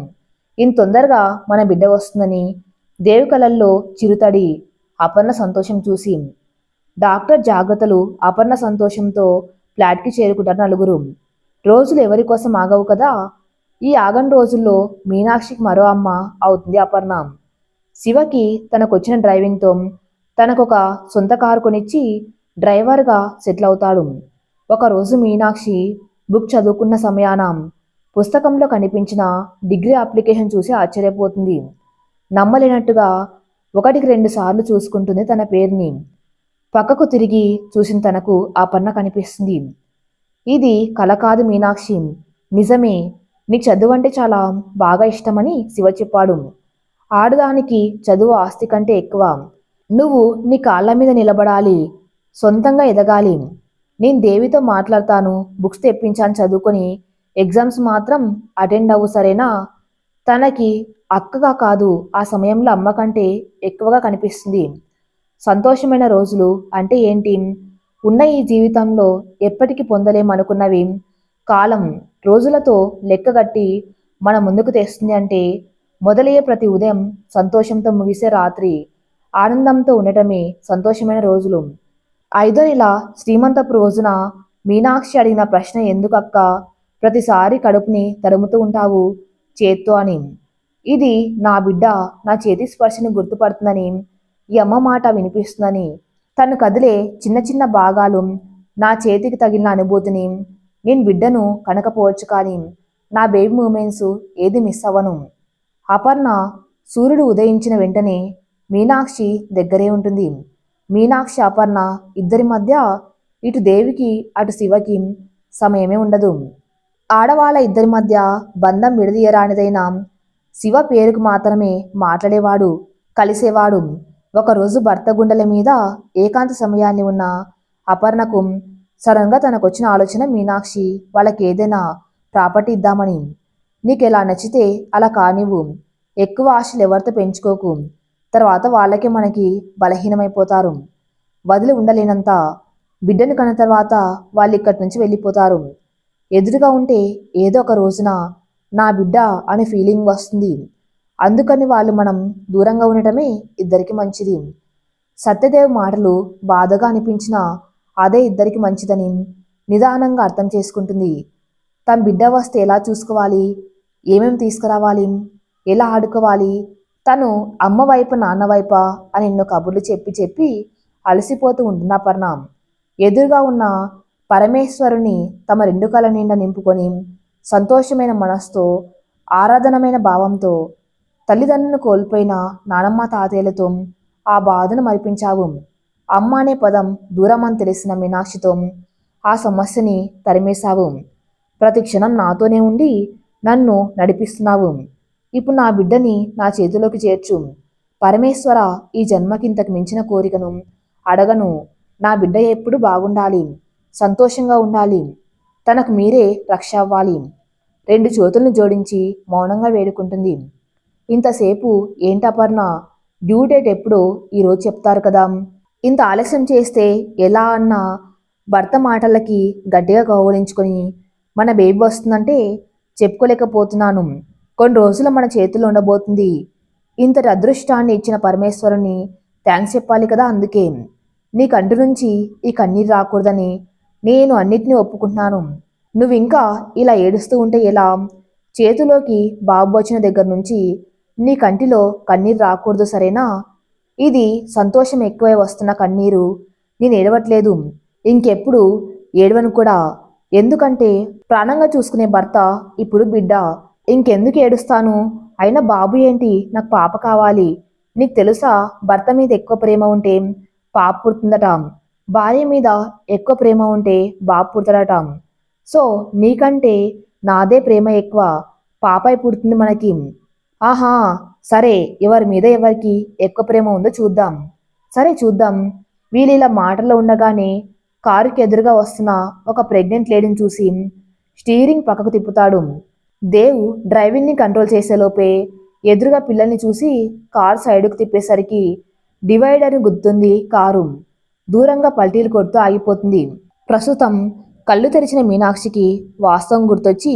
ఇంత తొందరగా మన బిడ్డ వస్తుందని. దేవు కళల్లో చిరుతడి అపర్ణ సంతోషం చూసి. డాక్టర్ జాగ్రత్తలు అపర్ణ సంతోషంతో ఫ్లాట్కి చేరుకుంటారు నలుగురు. రోజులు ఎవరి కోసం ఆగవు కదా. ఈ ఆగని రోజుల్లో మీనాక్షికి మరో అమ్మ అవుతుంది అపర్ణ. శివకి తనకొచ్చిన డ్రైవింగ్తో తనకొక సొంత కారు కొనిచ్చి డ్రైవర్గా సెటిల్ అవుతాడు. ఒకరోజు మీనాక్షి బుక్ చదువుకున్న సమయాన పుస్తకంలో కనిపించిన డిగ్రీ అప్లికేషన్ చూసి ఆశ్చర్యపోతుంది. నమ్మలేనట్టుగా 1-2 సార్లు చూసుకుంటుంది తన పేరుని. పక్కకు తిరిగి చూసిన తనకు అపర్ణ కనిపిస్తుంది. ఇది కల కాదు మీనాక్షి, నిజమే. నీకు చదువు అంటే చాలా బాగా ఇష్టమని శివ చెప్పాడు. ఆడదానికి చదువు ఆస్తి కంటే ఎక్కువ. నువ్వు నీ కాళ్ళ మీద నిలబడాలి, సొంతంగా ఎదగాలి. నేను దేవితో మాట్లాడతాను, బుక్స్ తెప్పించాను, చదువుకొని ఎగ్జామ్స్ మాత్రం అటెండ్ అవ్వు సరేనా. తనకి అక్కగా కాదు, ఆ సమయంలో అమ్మ కంటే ఎక్కువగా కనిపిస్తుంది. సంతోషమైన రోజులు అంటే ఏంటి? ఉన్న ఈ జీవితంలో ఎప్పటికీ పొందలేమనుకున్నవి కాలం రోజులతో లెక్కగట్టి మన ముందుకు తెస్తుంది. అంటే మొదలయ్యే ప్రతి ఉదయం సంతోషంతో ముగిసే రాత్రి ఆనందంతో ఉండటమే సంతోషమైన రోజులు. 5వ నెల శ్రీమంతపు రోజున మీనాక్షి అడిగిన ప్రశ్న, ఎందుకక్క ప్రతిసారి కడుపుని తరుముతూ ఉంటావు చేత్తో అని. ఇది నా బిడ్డ నా చేతి స్పర్శని గుర్తుపడుతుందని, ఈ అమ్మ మాట వినిపిస్తుందని, తను కదిలే చిన్న చిన్న భాగాలు నా చేతికి తగిలిన అనుభూతిని. నేను బిడ్డను కనకపోవచ్చు కానీ నా బేబీ మూమెంట్స్ ఏది మిస్ అవ్వను. అపర్ణ సూర్యుడు ఉదయించిన వెంటనే మీనాక్షి దగ్గరే ఉంటుంది. మీనాక్షి అపర్ణ ఇద్దరి మధ్య ఇటు దేవికి అటు శివకి సమయమే ఉండదు. ఆడవాళ్ళ ఇద్దరి మధ్య బంధం విడదీయరానిదైన శివ పేరుకు మాత్రమే మాట్లాడేవాడు, కలిసేవాడు. ఒకరోజు భర్త గుండెల మీద ఏకాంత సమయాన్ని ఉన్న అపర్ణకు సడన్గా తనకొచ్చిన ఆలోచన మీనాక్షి వాళ్ళకి ఏదైనా ప్రాపర్టీ ఇద్దామని. నీకెలా నచ్చితే అలా కానివ్వు, ఎక్కువ ఆశలు ఎవరితో పెంచుకోకు, తర్వాత వాళ్ళకే మనకి బలహీనమైపోతారు, వదిలి ఉండలేనంత. బిడ్డను కన్న తర్వాత వాళ్ళు ఇక్కడి నుంచి వెళ్ళిపోతారు. ఎదురుగా ఉంటే ఏదో ఒక రోజున నా బిడ్డ అనే ఫీలింగ్ వస్తుంది. అందుకని వాళ్ళు మనం దూరంగా ఉండటమే ఇద్దరికి మంచిది. సత్యదేవ్ మాటలు బాధగా అనిపించినా అదే ఇద్దరికి మంచిదని నిదానంగా అర్థం చేసుకుంటుంది. తన బిడ్డ వస్తే ఎలా చూసుకోవాలి, ఏమేం తీసుకురావాలి, ఎలా ఆడుకోవాలి, తను అమ్మ వైపు నాన్న వైపా అని ఎన్నో కబుర్లు చెప్పి చెప్పి అలసిపోతూ ఉంటుంది అపర్ణ. ఎదురుగా ఉన్న పరమేశ్వరుని తమ రెండు కళ్ళ నిండా నింపుకొని సంతోషమైన మనస్తో, ఆరాధనమైన భావంతో తల్లిదండ్రులను కోల్పోయిన నానమ్మ తాతయ్యలతో ఆ బాధను మరిపించావు. అమ్మ అనే పదం దూరం అని తెలిసిన మీనాక్షితో ఆ సమస్యని తరిమేశావు. ప్రతి క్షణం నాతోనే ఉండి నన్ను నడిపిస్తున్నావు. ఇప్పుడు నా బిడ్డని నా చేతిలోకి చేర్చు. పరమేశ్వర, ఈ జన్మకింతకు మించిన కోరికను అడగను. నా బిడ్డ ఎప్పుడు బాగుండాలి, సంతోషంగా ఉండాలి, తనకు మీరే రక్ష అవ్వాలి. రెండు చేతులను జోడించి మౌనంగా వేడుకుంటుంది. ఇంతసేపు ఏంటపర్ణ, డ్యూ డేట్ ఎప్పుడో ఈరోజు చెప్తారు కదా, ఇంత ఆలస్యం చేస్తే ఎలా అన్న భర్త మాటలకి గట్టిగా కౌగిలించుకొని మన బేబీ వస్తుందంటే చెప్పుకోలేకపోతున్నాను. కొన్ని రోజులు మన చేతుల్లో ఉండబోతుంది. ఇంతటి అదృష్టాన్ని ఇచ్చిన పరమేశ్వరుని థ్యాంక్స్ చెప్పాలి కదా. అందుకే నీ కంటి నుంచి ఈ కన్నీరు రాకూడదని నేను అన్నిటినీ ఒప్పుకుంటున్నాను. నువ్వు ఇంకా ఇలా ఏడుస్తూ ఉంటే ఎలా? చేతిలోకి బాబు వచ్చిన దగ్గర నుంచి నీ కంటిలో కన్నీరు రాకూడదు, సరేనా? ఇది సంతోషం ఎక్కువై వస్తున్న కన్నీరు. నేను ఏడవట్లేదు, ఇంకెప్పుడు ఏడవను కూడా. ఎందుకంటే ప్రాణంగా చూసుకునే భర్త ఇప్పుడు బిడ్డ. ఇంకెందుకు ఏడుస్తాను? అయినా బాబు ఏంటి, నాకు పాప కావాలి. నీకు తెలుసా, భర్త మీద ఎక్కువ ప్రేమ ఉంటే పాప పుడుతుందట, భార్య మీద ఎక్కువ ప్రేమ ఉంటే బాబు పుడతాడట. సో నీకంటే నాదే ప్రేమ ఎక్కువ, పాపై పుడుతుంది మనకి. ఆహా, సరే, ఎవరి మీద ఎవరికి ఎక్కువ ప్రేమ ఉందో చూద్దాం. సరే చూద్దాం. వీళ్ళు ఇలా మాటల్లో ఉండగానే కారుకి ఎదురుగా వస్తున్న ఒక ప్రెగ్నెంట్ లేడీని చూసి స్టీరింగ్ పక్కకు తిప్పుతాడు. దేవ్ డ్రైవింగ్ని కంట్రోల్ చేసేలోపే ఎదురుగా పిల్లల్ని చూసి కారు సైడుకు తిప్పేసరికి డివైడర్ని గుద్దుతుంది కారు. దూరంగా పల్టీలు కొడుతూ ఆగిపోతుంది. ప్రస్తుతం కళ్ళు తెరిచిన మీనాక్షికి వాస్తవం గుర్తొచ్చి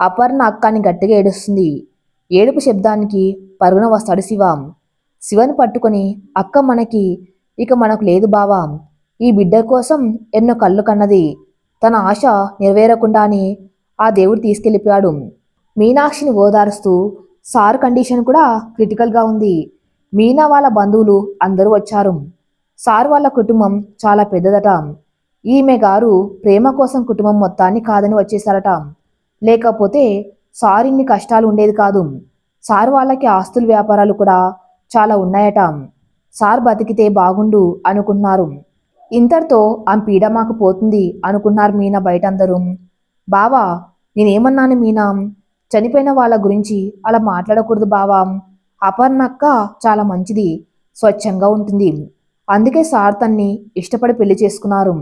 అపర్ణ అక్కని గట్టిగా ఏడుస్తుంది. ఏడుపు శబ్దానికి పరుగున వస్తాడు శివ. శివని పట్టుకొని, అక్క మనకి ఇక మనకు లేదు బావా, ఈ బిడ్డ కోసం ఎన్నో కళ్ళు కన్నది, తన ఆశ నెరవేరకుండానే ఆ దేవుడు తీసుకెళ్ళిపోయాడు. మీనాక్షిని ఓదారుస్తూ, సార్ కండిషన్ కూడా క్రిటికల్గా ఉంది. మీనా వాళ్ళ బంధువులు అందరూ వచ్చారు. సార్ వాళ్ళ కుటుంబం చాలా పెద్దదట. ఈమె గారు ప్రేమ కోసం కుటుంబం మొత్తాన్ని కాదని వచ్చేసారట. లేకపోతే సార్ ఇన్ని కష్టాలు ఉండేది కాదు. సార్ వాళ్ళకి ఆస్తులు వ్యాపారాలు కూడా చాలా ఉన్నాయట. సార్ బతికితే బాగుండు అనుకుంటున్నారు. ఇంతటితో ఆ పీడ మాకు పోతుంది అనుకున్నారు మీనా బయట అందరూ. బావా, నేనేమన్నాను మీనా? చనిపోయిన వాళ్ళ గురించి అలా మాట్లాడకూడదు బావా. అపర్ణక్క చాలా మంచిది, స్వచ్ఛంగా ఉంటుంది. అందుకే సార్ తన్ని ఇష్టపడి పెళ్లి చేసుకున్నారు.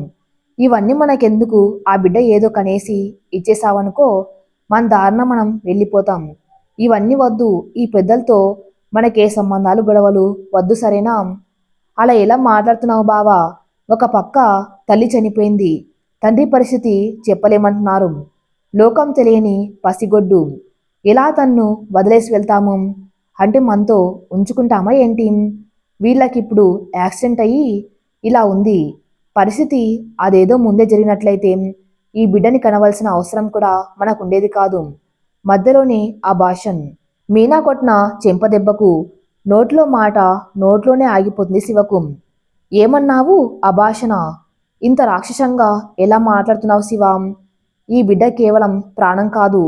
ఇవన్నీ మనకెందుకు? ఆ బిడ్డ ఏదో కనేసి ఇచ్చేసావనుకో, మన దారిన మనం వెళ్ళిపోతాం. ఇవన్నీ వద్దు. ఈ పెద్దలతో మనకే సంబంధాలు గొడవలు వద్దు, సరేనా? అలా ఎలా మాట్లాడుతున్నావు బావా? ఒక పక్క తల్లి చనిపోయింది, తండ్రి పరిస్థితి చెప్పలేమంటున్నారు. లోకం తెలియని పసిగొడ్డు. ఎలా తన్ను వదిలేసి వెళ్తాము? అంటే మనతో ఉంచుకుంటామా ఏంటి? వీళ్ళకిప్పుడు యాక్సిడెంట్ అయ్యి ఇలా ఉంది పరిస్థితి. అదేదో ముందే జరిగినట్లయితే ఈ బిడ్డని కనవలసిన అవసరం కూడా మనకుండేది కాదు. మధ్యలోనే ఆ భాషన్. మీనా కొట్టిన చెంపదెబ్బకు నోట్లో మాట నోట్లోనే ఆగిపోతుంది శివకు. ఏమన్నావు అభాషణ? ఇంత రాక్షసంగా ఎలా మాట్లాడుతున్నావు శివ? ఈ బిడ్డ కేవలం ప్రాణం కాదు,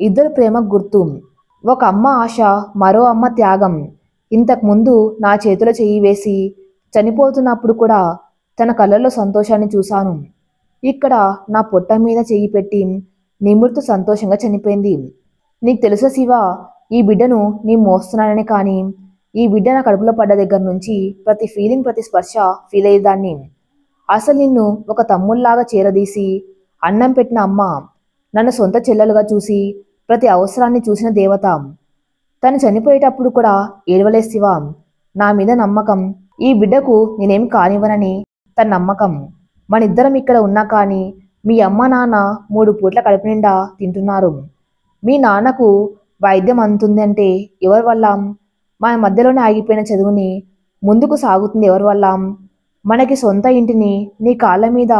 ఇద్దరు ప్రేమకు గుర్తు. ఒక అమ్మ ఆశ, మరో అమ్మ త్యాగం. ఇంతకుముందు నా చేతిలో చెయ్యి వేసి చనిపోతున్నప్పుడు కూడా తన కళ్ళల్లో సంతోషాన్ని చూశాను. ఇక్కడ నా పొట్ట మీద చెయ్యి పెట్టి నిమురుతూ సంతోషంగా చనిపోయింది. నీకు తెలుసా శివ, ఈ బిడ్డను నీ మోస్తున్నానని, కానీ ఈ బిడ్డ నా కడుపులో పడ్డ దగ్గర నుంచి ప్రతి ఫీలింగ్, ప్రతి స్పర్శ ఫీల్ అయ్యేదాన్ని. అసలు నిన్ను ఒక తమ్ముళ్లాగా చేరదీసి అన్నం పెట్టిన అమ్మ, నన్ను సొంత చెల్లెలుగా చూసి ప్రతి అవసరాన్ని చూసిన దేవత. తను చనిపోయేటప్పుడు కూడా ఏడవలే శివ. నా మీద నమ్మకం, ఈ బిడ్డకు నేనేం కానివ్వనని తన నమ్మకం. మనిద్దరం ఇక్కడ ఉన్నా కానీ మీ అమ్మ నాన్న 3 పూట్ల కడుపు నిండా తింటున్నారు. మీ నాన్నకు వైద్యం అందుతుంది అంటే ఎవరి వల్ల? మన మధ్యలోనే ఆగిపోయిన చదువుని ముందుకు సాగుతుంది ఎవరి వల్ల? మనకి సొంత ఇంటిని నీ కాళ్ళ మీద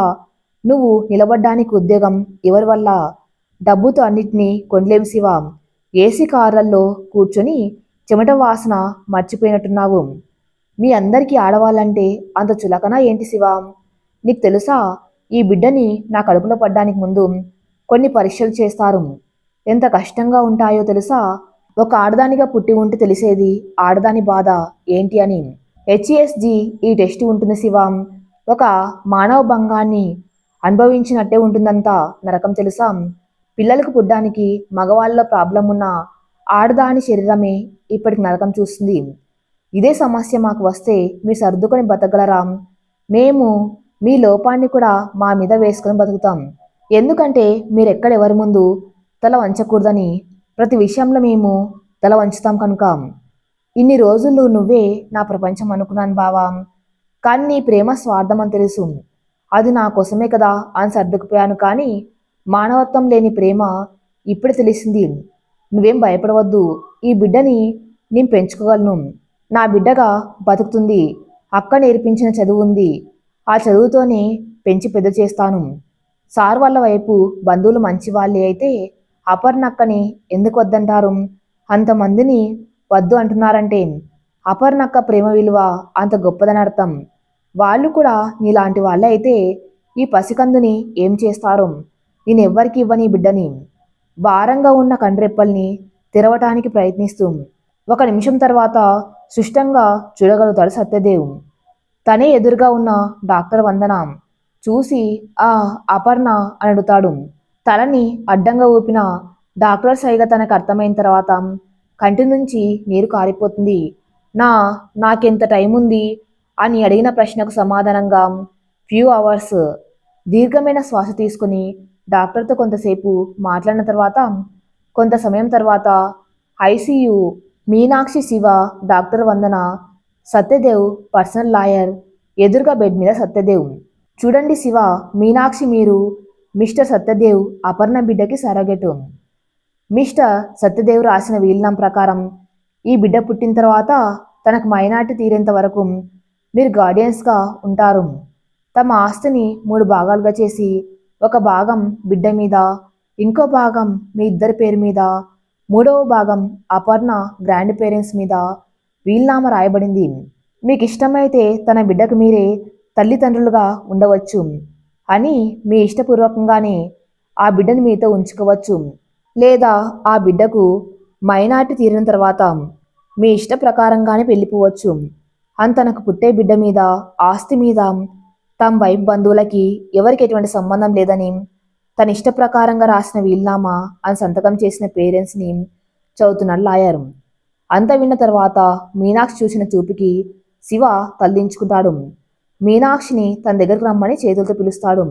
నువ్వు నిలబడ్డానికి ఉద్యోగం ఎవరి వల్ల? డబ్బుతో అన్నిటినీ కొనలేం శివ. ఏసీ కార్లలో కూర్చొని చెమట వాసన మర్చిపోయినట్టున్నావు. మీ అందరికీ ఆడవాళ్ళంటే అంత చులకనా ఏంటి శివ? నీకు తెలుసా, ఈ బిడ్డని నా కడుపులో పడ్డానికి ముందు కొన్ని పరీక్షలు చేస్తారు. ఎంత కష్టంగా ఉంటాయో తెలుసా? ఒక ఆడదానిగా పుట్టి ఉంటే తెలిసేది ఆడదాని బాధ ఏంటి అని. హెచ్ఈఎస్జి ఈ టెస్ట్ ఉంటుంది శివ. ఒక మానవ భంగాన్ని అనుభవించినట్టే ఉంటుందంతా నరకం తెలుసా? పిల్లలకు పుట్టడానికి మగవాళ్ళలో ప్రాబ్లం ఉన్న ఆడదాని శరీరమే ఇప్పటికి నరకం చూస్తుంది. ఇదే సమస్య మాకు వస్తే మీరు సర్దుకొని బతకగలరా? మేము మీ లోపాన్ని కూడా మా మీద వేసుకొని బతుకుతాం. ఎందుకంటే మీరెక్కడెవరి ముందు తల వంచకూడదని ప్రతి విషయంలో మేము తల వంచుతాం కనుక. ఇన్ని రోజులు నువ్వే నా ప్రపంచం అనుకున్నాను బావా, కానీ నీ ప్రేమ స్వార్థం అని తెలుసు. అది నా కోసమే కదా అని సర్దుకుపోయాను, కానీ మానవత్వం లేని ప్రేమ ఇప్పుడు తెలిసింది. నువ్వేం భయపడవద్దు, ఈ బిడ్డని నేను పెంచుకోగలను. నా బిడ్డగా బతుకుతుంది. అక్క నేర్పించిన చదువు ఉంది, ఆ చదువుతోనే పెంచి పెద్ద చేస్తాను. సార్ వాళ్ళ వైపు బంధువులు మంచి వాళ్ళే అయితే అపర్ణక్కని ఎందుకు వద్దంటారు? అంతమందిని వద్దు అంటున్నారంటే అపర్ణక్క ప్రేమ విలువ అంత గొప్పదని అర్థం. వాళ్ళు కూడా నీలాంటి వాళ్ళే అయితే ఈ పసికందుని ఏం చేస్తారు? నేనెవ్వరికి ఇవ్వని బిడ్డని. భారంగా ఉన్న కండ్రెప్పల్ని తెరవటానికి ప్రయత్నిస్తూ 1 నిమిషం తర్వాత సుష్టంగా చూడగలుగుతాడు సత్యదేవ్. తనే ఎదురుగా ఉన్న డాక్టర్ వందన చూసి ఆ అపర్ణ అని అడుగుతాడు. తలని అడ్డంగా ఊపిన డాక్టర్ సైగ తనకు అర్థమైన తర్వాత కంటి నుంచి నీరు కారిపోతుంది. నాకెంత టైం ఉంది అని అడిగిన ప్రశ్నకు సమాధానంగా ఫ్యూ అవర్స్. దీర్ఘమైన శ్వాస తీసుకుని డాక్టర్తో కొంతసేపు మాట్లాడిన తర్వాత కొంత సమయం తర్వాత ఐసీయూ. మీనాక్షి, శివ, డాక్టర్ వందన, సత్యదేవ్ పర్సనల్ లాయర్. ఎదురుగా బెడ్ మీద సత్యదేవ్. చూడండి శివ, మీనాక్షి మీరు మిస్టర్ సత్యదేవ్ అపర్ణ బిడ్డకి సరగెటు. మిస్టర్ సత్యదేవ్ రాసిన వీలునాం ప్రకారం ఈ బిడ్డ పుట్టిన తర్వాత తనకు మైనార్టీ తీరేంత వరకు మీరు గార్డియన్స్గా ఉంటారు. తమ ఆస్తిని 3 భాగాలుగా చేసి ఒక భాగం బిడ్డ మీద, ఇంకో భాగం మీ ఇద్దరి పేరు మీద, 3వ భాగం అపర్ణ గ్రాండ్ పేరెంట్స్ మీద వీలునామ రాయబడింది. మీకు ఇష్టమైతే తన బిడ్డకు మీరే తల్లిదండ్రులుగా ఉండవచ్చు అని మీ ఇష్టపూర్వకంగానే ఆ బిడ్డను మీతో ఉంచుకోవచ్చు. లేదా ఆ బిడ్డకు మైనార్టీ తీరిన తర్వాత మీ ఇష్ట ప్రకారంగానే వెళ్ళిపోవచ్చు అని తనకు పుట్టే బిడ్డ మీద, ఆస్తి మీద తమ వైపు బంధువులకి ఎవరికి ఎటువంటి సంబంధం లేదని తన ఇష్ట ప్రకారంగా రాసిన వీలునామా అని సంతకం చేసిన పేరెంట్స్ని చదువుతున్నాడు లాయర్. అంత విన్న తర్వాత మీనాక్షి చూసిన చూపుకి శివ తలదించుకుంటాడు. మీనాక్షిని తన దగ్గరకు రమ్మని చేతులతో పిలుస్తాడు.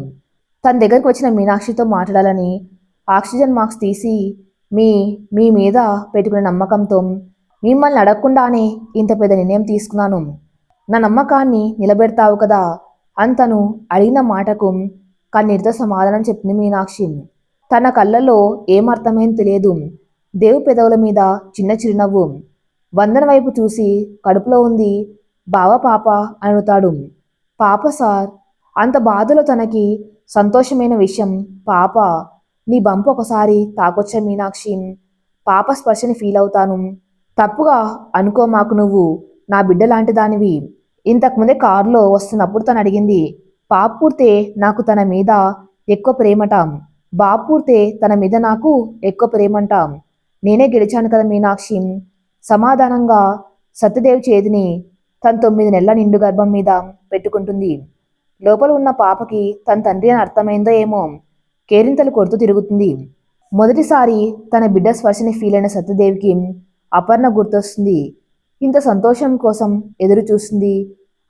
తన దగ్గరకు వచ్చిన మీనాక్షితో మాట్లాడాలని ఆక్సిజన్ మాస్క్ తీసి మీ మీద పెట్టుకునే నమ్మకంతో మిమ్మల్ని అడగకుండానే ఇంత పెద్ద నిర్ణయం తీసుకున్నాను. నా నమ్మకాన్ని నిలబెడతావు కదా అని తను అడిగిన మాటకు కన్నీటితో సమాధానం చెప్పింది మీనాక్షి. తన కళ్ళల్లో ఏమర్థమైందో తెలియదు. దేవు పెదవుల మీద చిన్న చిరునవ్వు. వందన వైపు చూసి కడుపులో ఉంది బావ పాప అని అడుగుతాడు. పాప సార్. అంత బాధలో తనకి సంతోషమైన విషయం పాప. నీ బంపు ఒకసారి తాకొచ్చా మీనాక్షి? పాప స్పర్శని ఫీల్ అవుతాను. తప్పుగా అనుకో మాకు, నువ్వు నా బిడ్డ లాంటి దానివి. ఇంతకుముందే కారులో వస్తున్నప్పుడు తను అడిగింది, పాప పుడితే నాకు తన మీద ఎక్కువ ప్రేమట, బాబు పుడితే తన మీద నాకు ఎక్కువ ప్రేమంట. నేనే గెలిచాను కదా మీనాక్షి, సమాధానంగా సత్యదేవ్ చేతిని తన 9 నెలల నిండు గర్భం మీద పెట్టుకుంటుంది. లోపల ఉన్న పాపకి తన తండ్రి అని అర్థమైందో ఏమో కేరింతలు కొడుతూ తిరుగుతుంది. మొదటిసారి తన బిడ్డ స్పర్శని ఫీల్ అయిన సత్యదేవికి అపర్ణ గుర్తొస్తుంది. ఇంత సంతోషం కోసం ఎదురు చూస్తుంది,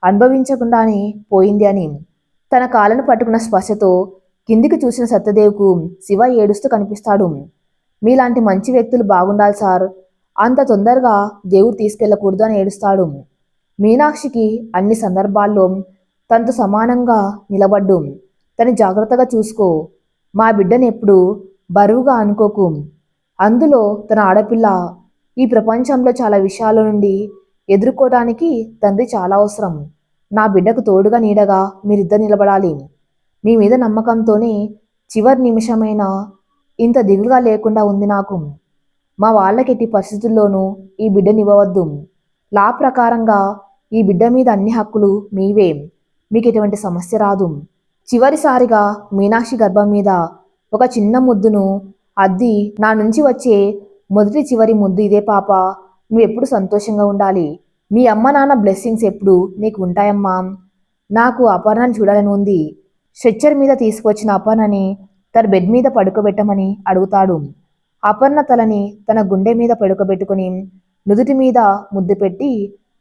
అనుభవించకుండానే పోయింది అని. తన కాళ్ళను పట్టుకున్న స్పర్శతో కిందికి చూసిన సత్యదేవ్కు శివ ఏడుస్తూ కనిపిస్తాడు. మీలాంటి మంచి వ్యక్తులు బాగుండాలి సార్, అంత తొందరగా దేవుడు తీసుకెళ్లకూడదు అని ఏడుస్తాడు. మీనాక్షికి అన్ని సందర్భాల్లో తనతో సమానంగా నిలబడ్డు. తను జాగ్రత్తగా చూసుకో, మా బిడ్డని ఎప్పుడు బరువుగా అనుకోకు, అందులో తన ఆడపిల్ల. ఈ ప్రపంచంలో చాలా విషయాల నుండి ఎదుర్కోవడానికి తండ్రి చాలా అవసరం. నా బిడ్డకు తోడుగా నీడగా మీరిద్దరు నిలబడాలి. మీ మీద నమ్మకంతోనే చివరి నిమిషమైనా ఇంత దిగులుగా లేకుండా ఉంది నాకు. మా వాళ్ళకి ఎట్టి పరిస్థితుల్లోనూ ఈ బిడ్డనివ్వవద్దు. లా ప్రకారంగా ఈ బిడ్డ మీద అన్ని హక్కులు మీవే, మీకు ఎటువంటి సమస్య రాదు. చివరిసారిగా మీనాక్షి గర్భం మీద ఒక చిన్న ముద్దును అద్ది, నా నుంచి వచ్చే మొదటి చివరి ముద్దు ఇదే పాప, నువ్వు ఎప్పుడు సంతోషంగా ఉండాలి, మీ అమ్మ నాన్న బ్లెస్సింగ్స్ ఎప్పుడు నీకు ఉంటాయమ్మా. నాకు అపర్ణని చూడాలని ఉంది. స్ట్రెచ్చర్ మీద తీసుకొచ్చిన అపర్ణని తన బెడ్ మీద పడుకోబెట్టమని అడుగుతాడు. అపర్ణ తలని తన గుండె మీద పడుకోబెట్టుకుని నుదుటి మీద ముద్దు పెట్టి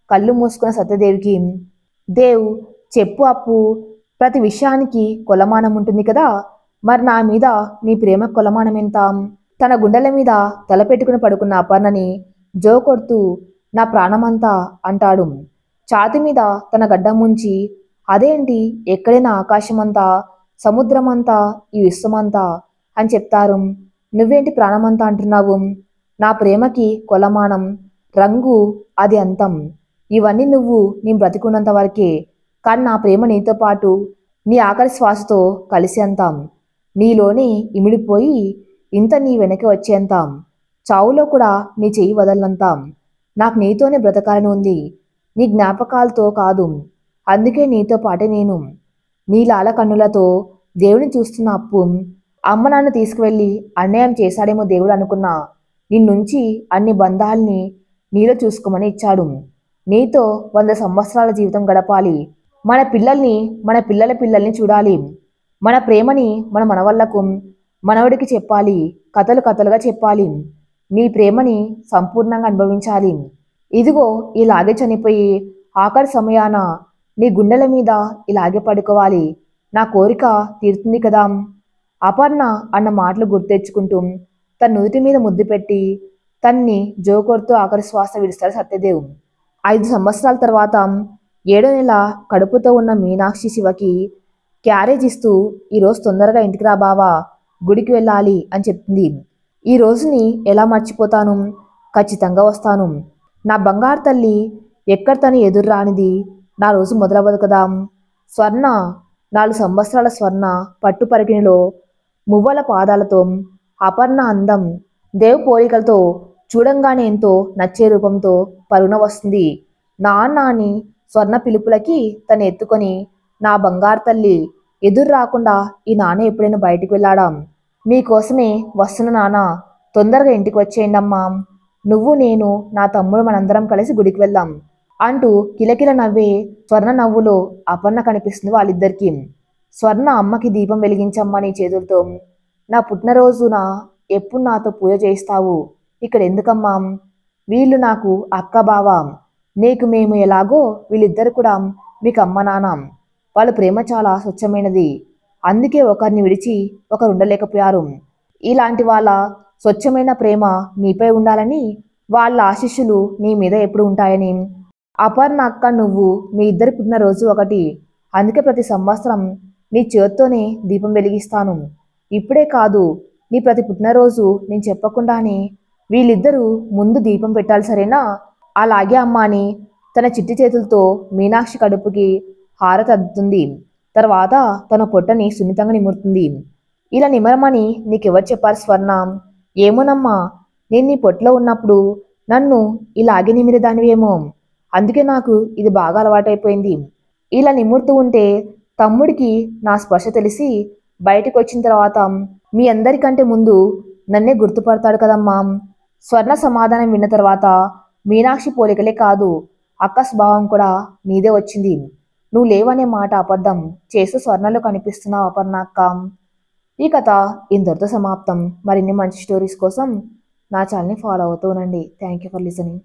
కళ్ళు మూసుకున్న సత్యదేవికి, దేవ్ చెప్పు అప్పు, ప్రతి విషయానికి కొలమానం ఉంటుంది కదా, మరి నా మీద నీ ప్రేమ కొలమానం ఎంత? తన గుండెల మీద తల పెట్టుకుని పడుకున్న అపర్ణని జో కొడుతూ నా ప్రాణమంతా అంటాడు. ఛాతి మీద తన గడ్డం ముంచి, అదేంటి ఎక్కడైనా ఆకాశమంతా, సముద్రమంతా, ఈ విశ్వమంతా అని చెప్తారు, నువ్వేంటి ప్రాణమంతా అంటున్నావు? నా ప్రేమకి కొలమానం రంగు, అది అంతం. ఇవన్నీ నువ్వు నీ బ్రతికున్నంత వరకే, కానీ నా ప్రేమ నీతో పాటు నీ ఆఖరి శ్వాసతో కలిసి అంతాం, నీలోనే ఇమిడిపోయి ఇంత నీ వెనక వచ్చేంతాం, చావులో కూడా నీ చెయ్యి వదలంతాం. నాకు నీతోనే బ్రతకాలని ఉంది, నీ జ్ఞాపకాలతో కాదు, అందుకే నీతో పాటే నేను. నీ లాల కన్నులతో దేవుని చూస్తున్న అప్పు, అమ్మ నాన్న తీసుకువెళ్ళి అన్యాయం చేశాడేమో దేవుడు అనుకున్నా, నిన్నుంచి అన్ని బంధాల్ని నీలో చూసుకోమని ఇచ్చాడు. నీతో 100 సంవత్సరాల జీవితం గడపాలి, మన పిల్లల్ని మన పిల్లల పిల్లల్ని చూడాలి, మన ప్రేమని మన మనవళ్లకు మనవడికి చెప్పాలి, కథలు కథలుగా చెప్పాలి, నీ ప్రేమని సంపూర్ణంగా అనుభవించాలి. ఇదిగో ఇలాగే చనిపోయి ఆఖరి సమయాన నీ గుండెల మీద ఇలాగే పడుకోవాలి, నా కోరిక తీరుతుంది కదా. అపర్ణ అన్న మాటలు గుర్తెచ్చుకుంటూ తన నుదుటి మీద ముద్దు పెట్టి తన్ని జోకొడుతూ ఆఖరి శ్వాస విడుస్తాడు సత్యదేవ్. 5 సంవత్సరాల తర్వాత 7వ నెల కడుపుతో ఉన్న మీనాక్షి శివకి క్యారేజ్ ఇస్తూ, ఈరోజు తొందరగా ఇంటికి రా బావా, గుడికి వెళ్ళాలి అని చెప్తుంది. ఈ రోజుని ఎలా మర్చిపోతాను, ఖచ్చితంగా వస్తాను. నా బంగారు తల్లి ఎక్కడ తను ఎదురు రానిది నా రోజు మొదలవ్వదు కదా. స్వర్ణ 4 సంవత్సరాల స్వర్ణ పట్టు పరికిణిలో మువ్వల పాదాలతో, అపర్ణ అందం దేవ్ పోలికలతో చూడంగానే ఎంతో నచ్చే రూపంతో పరుగున వస్తుంది. నాన్న అని స్వర్ణ పిలుపులకి తను ఎత్తుకొని, నా బంగారు తల్లి ఎదురు రాకుండా ఈ నాన్న ఎప్పుడైనా బయటికి వెళ్ళాడా? మీకోసమే వస్తున్న నాన్న, తొందరగా ఇంటికి వచ్చేయండమ్మా, నువ్వు నేను నా తమ్ముడు మనందరం కలిసి గుడికి వెళ్దాం అంటూ కిలకిల నవ్వే స్వర్ణ నవ్వులో అపర్ణ కనిపిస్తుంది వాళ్ళిద్దరికీ. స్వర్ణ అమ్మకి దీపం వెలిగించమ్మా నీ చేతులతో, నా పుట్టినరోజున ఎప్పుడు నాతో పూజ చేయిస్తావు, ఇక్కడ ఎందుకమ్మా, వీళ్ళు నాకు అక్క బావ, నీకు మేము ఎలాగో వీళ్ళిద్దరు కూడా మీకు అమ్మ నాన్న, వాళ్ళ ప్రేమ చాలా స్వచ్ఛమైనది, అందుకే ఒకరిని విడిచి ఒకరు ఉండలేకపోయారు. ఇలాంటి వాళ్ళ స్వచ్ఛమైన ప్రేమ నీపై ఉండాలని, వాళ్ళ ఆశీస్సులు నీ మీద ఎప్పుడు ఉంటాయని. అపర్ణ అక్క నువ్వు మీ ఇద్దరి పుట్టినరోజు ఒకటి, అందుకే ప్రతి సంవత్సరం నీ చేత్తోనే దీపం వెలిగిస్తాను. ఇప్పుడే కాదు, నీ ప్రతి పుట్టినరోజు నేను చెప్పకుండానే వీళ్ళిద్దరూ ముందు దీపం పెట్టాలి, సరేనా? అలాగే అమ్మ అని తన చిట్టి చేతులతో మీనాక్షి కడుపుకి హారతి అద్దుతుంది. తర్వాత తన పొట్టని సున్నితంగా నిమురుతుంది. ఇలా నిమరమని నీకెవరు చెప్పారు స్వర్ణ? ఏమోనమ్మా, నేను నీ పొట్టలో ఉన్నప్పుడు నన్ను ఇలాగే నిమిరేదానివేమో, అందుకే నాకు ఇది బాగా అలవాటైపోయింది. ఇలా నిమురుతూ ఉంటే తమ్ముడికి నా స్పర్శ తెలిసి బయటకు వచ్చిన తర్వాత మీ అందరికంటే ముందు నన్నే గుర్తుపడతాడు కదమ్మా, స్వర్ణ సమాధానం విన్న తర్వాత మీనాక్షి పోలికలే కాదు అక్క స్వభావం కూడా నీదే వచ్చింది. నువ్వు లేవనే మాట అబద్ధం చేస్తూ స్వర్ణలో కనిపిస్తున్నావు అపర్ణ అక్క. ఈ కథ ఇంతటితో సమాప్తం. మరిన్ని మంచి స్టోరీస్ కోసం నా ఛానల్ని ఫాలో అవుతూ ఉండండి. Thank you for listening.